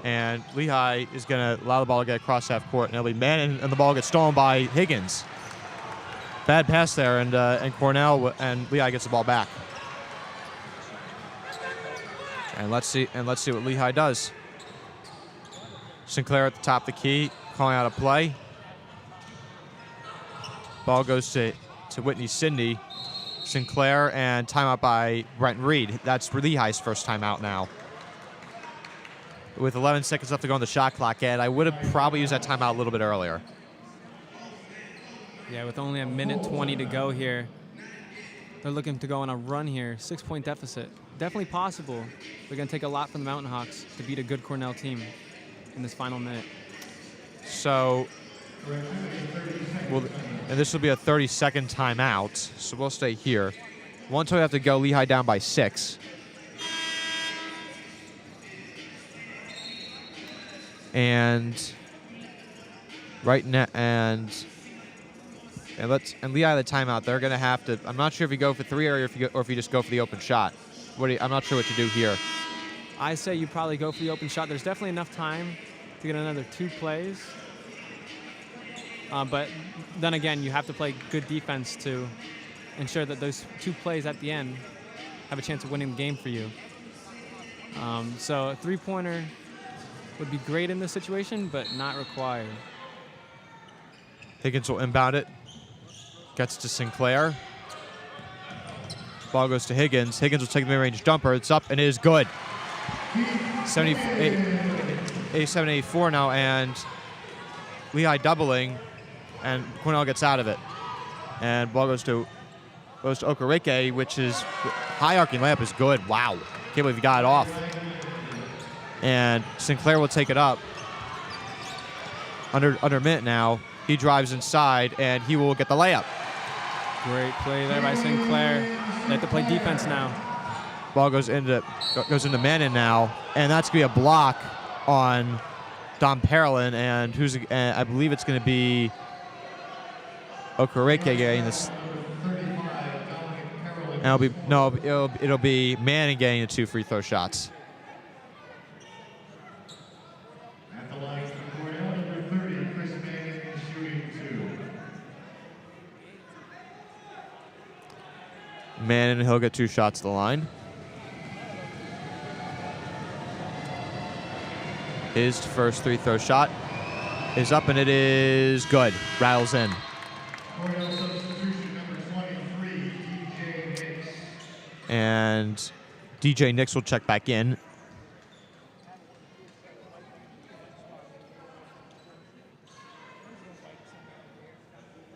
And Lehigh is going to allow the ball to get across half court. And it'll be Manning, and the ball gets stolen by Higgins. Bad pass there, and Cornell and Lehigh gets the ball back. And let's see what Lehigh does. Sinclair at the top of the key, calling out a play. Ball goes to Whitney Sidney. Sinclair, and timeout by Brent Reed. That's Lehigh's first timeout now. With 11 seconds left to go on the shot clock, Ed, I would have probably used that timeout a little bit earlier. Yeah, with only 1:20 to go here, they're looking to go on a run here. 6-point deficit. Definitely possible. They're going to take a lot from the Mountain Hawks to beat a good Cornell team in this final minute. So, and this will be a 30-second timeout, so we'll stay here. 1:20 have to go. Lehigh down by 6. And right now, and Lehigh the timeout. They're going to have to. I'm not sure if you go for 3 or if you just go for the open shot. I'm not sure what to do here. I say you probably go for the open shot. There's definitely enough time to get another 2 plays. But then again, you have to play good defense to ensure that those 2 plays at the end have a chance of winning the game for you. So a 3-pointer would be great in this situation, but not required. Higgins will inbound it. Gets to Sinclair. Ball goes to Higgins. Higgins will take the mid-range jumper. It's up, and it is good. 87-84 now, and Lehigh doubling, and Cornell gets out of it. And ball goes to Okereke, which is high arcing layup is good. Wow. Can't believe he got it off. And Sinclair will take it up. Under a minute now. He drives inside, and he will get the layup. Great play there by Sinclair. They have to play defense now. Ball goes into Manning now, and that's going to be a block on Dom Parolin, and I believe it's going to be Okereke getting this. And it'll be Manning getting the 2 free throw shots. At the line for Cornell, number 30, Chris Manning is shooting 2. Manning, he'll get 2 shots to the line. His first 3 throw shot is up, and it is good. Rattles in. Cornell substitution number 23, DJ Nix. And DJ Nix will check back in.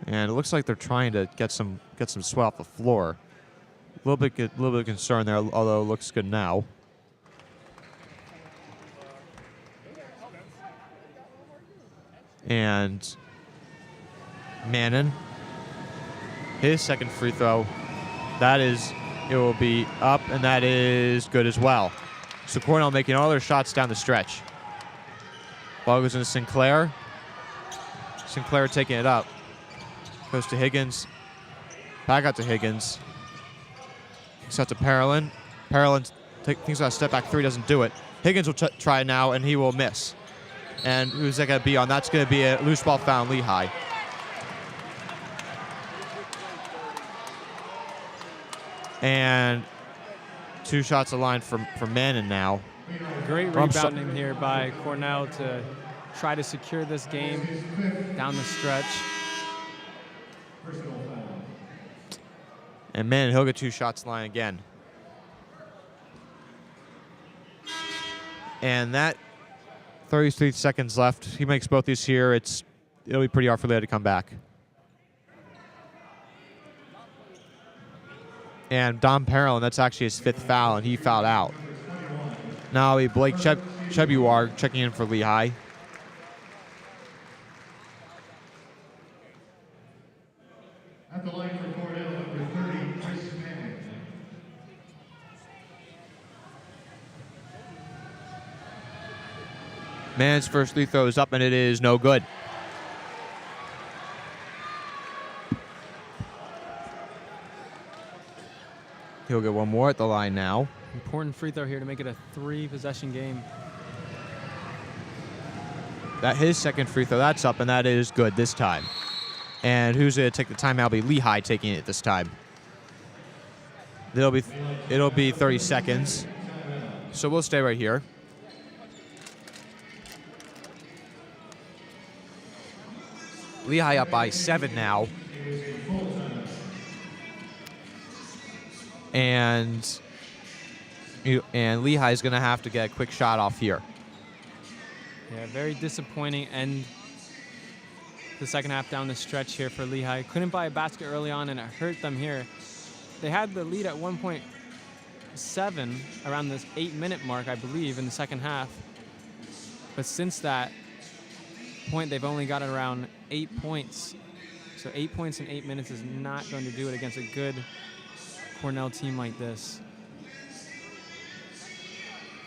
And it looks like they're trying to get some sweat off the floor. A little bit of concern there, although it looks good now. And Manning, his second free throw, it will be up, and that is good as well. So Cornell making all their shots down the stretch. Ball goes into Sinclair. Sinclair taking it up. Goes to Higgins. Back out to Higgins. Kicks out to Parolin. Parolin thinks about a step back 3, doesn't do it. Higgins will try now, and he will miss. And who's that going to be on? That's going to be a loose ball foul on Lehigh. And 2 shots of line from Mannon now. Great rebounding here by Cornell to try to secure this game down the stretch. And Mannon, he'll get 2 shots line again. And that 33 seconds left. He makes both these here. It'll be pretty hard for Lehigh to come back. And Dom Perlin, that's actually his 5th foul, and he fouled out. Now it'll be Blake Chebuar checking in for Lehigh. At the line for Cornell, number 30, Chris Manning. Mann's first free throw is up, and it is no good. He'll get one more at the line now. Important free throw here to make it a 3-possession game. That his second free throw, that's up, and that is good this time. And who's going to take the timeout? It'll be Lehigh taking it this time. It'll be 30 seconds. So we'll stay right here. Lehigh up by 7 now. And Lehigh's going to have to get a quick shot off here. Yeah, very disappointing end the second half down the stretch here for Lehigh. Couldn't buy a basket early on, and it hurt them here. They had the lead at 1.7 around this 8-minute mark, I believe, in the second half. But since that point, they've only got around 8 points. So 8 points in 8 minutes is not going to do it against a good Cornell team like this.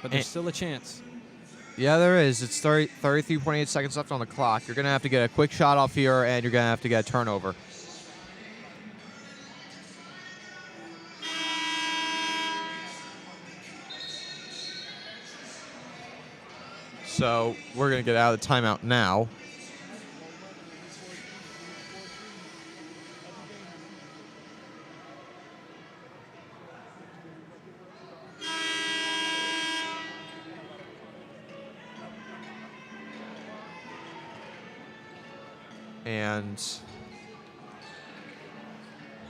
But there's still a chance. Yeah, there is. It's 33.8 seconds left on the clock. You're going to have to get a quick shot off here, and you're going to have to get a turnover. So we're going to get out of the timeout now. And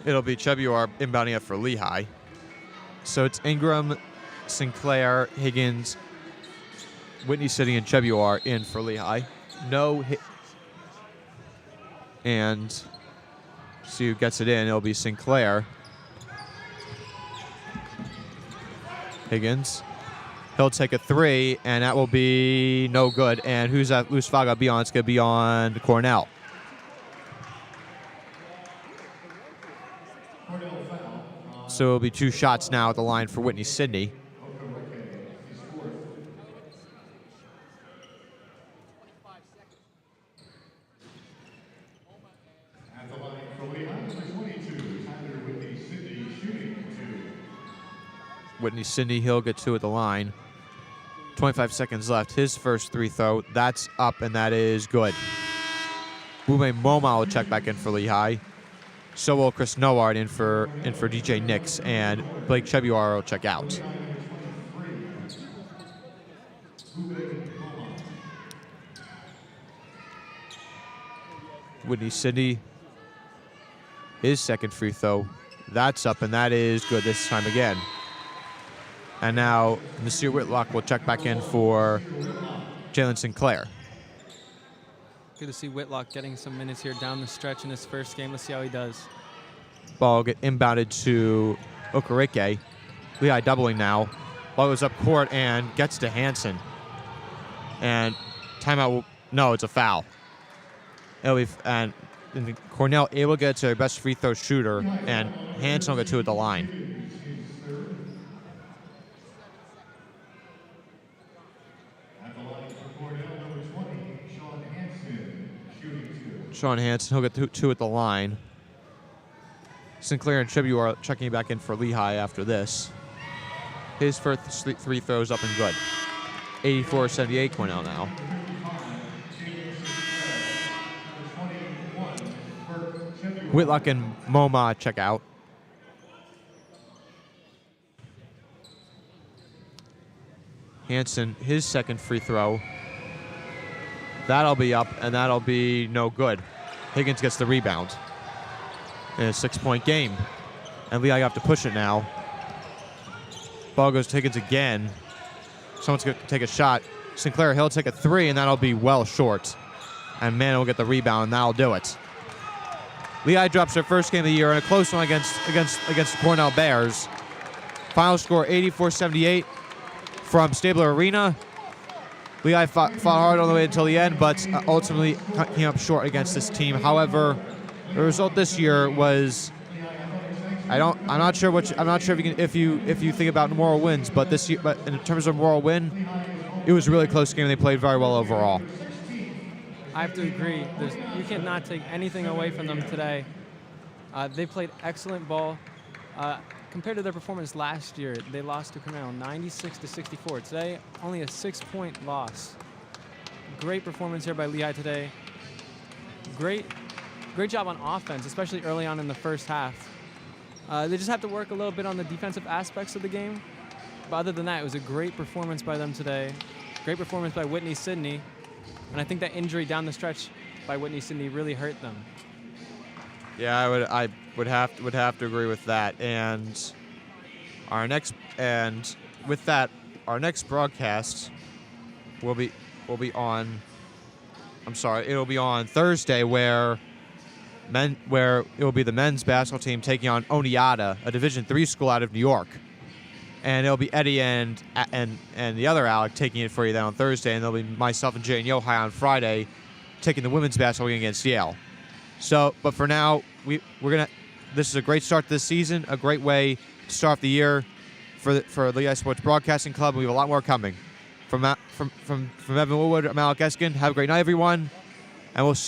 it'll be Chebuar inbounding it for Lehigh. So it's Ingram, Sinclair, Higgins, Whitney City, and Chebuar in for Lehigh. No hit. And see who gets it in. It'll be Sinclair. Higgins. He'll take a 3, and that will be no good. And who's that loose foul going to be on? It's going to be on Cornell. So it'll be 2 shots now at the line for Whitney Sidney. At the line for Lehigh, number 22, Tyler Whitney Sidney, shooting 2. Whitney Sidney, he'll get 2 at the line. 25 seconds left. His first 3 throw, that's up, and that is good. Bume Moma will check back in for Lehigh. So will Chris Noward in for DJ Nix, and Blake Chebuar will check out. Whitney Sidney, his second free throw, that's up, and that is good this time again. And now Monsieur Whitlock will check back in for Jalen Sinclair. Good to see Whitlock getting some minutes here down the stretch in his first game. Let's see how he does. Ball get inbounded to Okereke. Lehigh doubling now. Ball goes up court and gets to Hansen. And timeout. No, it's a foul. And Cornell able to get to their best free throw shooter, and Hansen will get 2 at the line. Sean Hansen, he'll get 2 at the line. Sinclair and Chebuar are checking back in for Lehigh after this. His first 3 throws up and good. 84-78 Cornell now. Whitlock and MoMA check out. Hansen, his second free throw. That'll be up, and that'll be no good. Higgins gets the rebound in a 6-point game. And Lehigh have to push it now. Ball goes to Higgins again. Someone's going to take a shot. Sinclair, he'll take a three, and that'll be well short. And Mann will get the rebound, and that'll do it. Lehigh drops their first game of the year in a close one against the Cornell Bears. Final score 84-78 from Stabler Arena. Lehigh fought hard all the way until the end, but ultimately came up short against this team. However, the result this year was, I'm not sure if you think about moral wins, but this year, but in terms of moral win, it was a really close game. They played very well overall. I have to agree. You cannot take anything away from them today. They played excellent ball. Compared to their performance last year, they lost to Cornell 96-64. Today, only a 6-point loss. Great performance here by Lehigh today. Great job on offense, especially early on in the first half. They just have to work a little bit on the defensive aspects of the game. But other than that, it was a great performance by them today. Great performance by Whitney Sidney. And I think that injury down the stretch by Whitney Sidney really hurt them. Yeah, I would have to agree with that. And with that, our next broadcast will be on. It'll be on Thursday, where it will be the men's basketball team taking on Oneonta, a Division III school out of New York. And it'll be Eddie and the other Alec taking it for you then on Thursday, and there'll be myself and Jay and Yohai on Friday taking the women's basketball game against Yale. So, but for now, this is a great start to this season, a great way to start off the year for Lehigh Sports Broadcasting Club. We have a lot more coming. From Evan Woodward, I'm Alec Eskin. Have a great night, everyone, and we'll see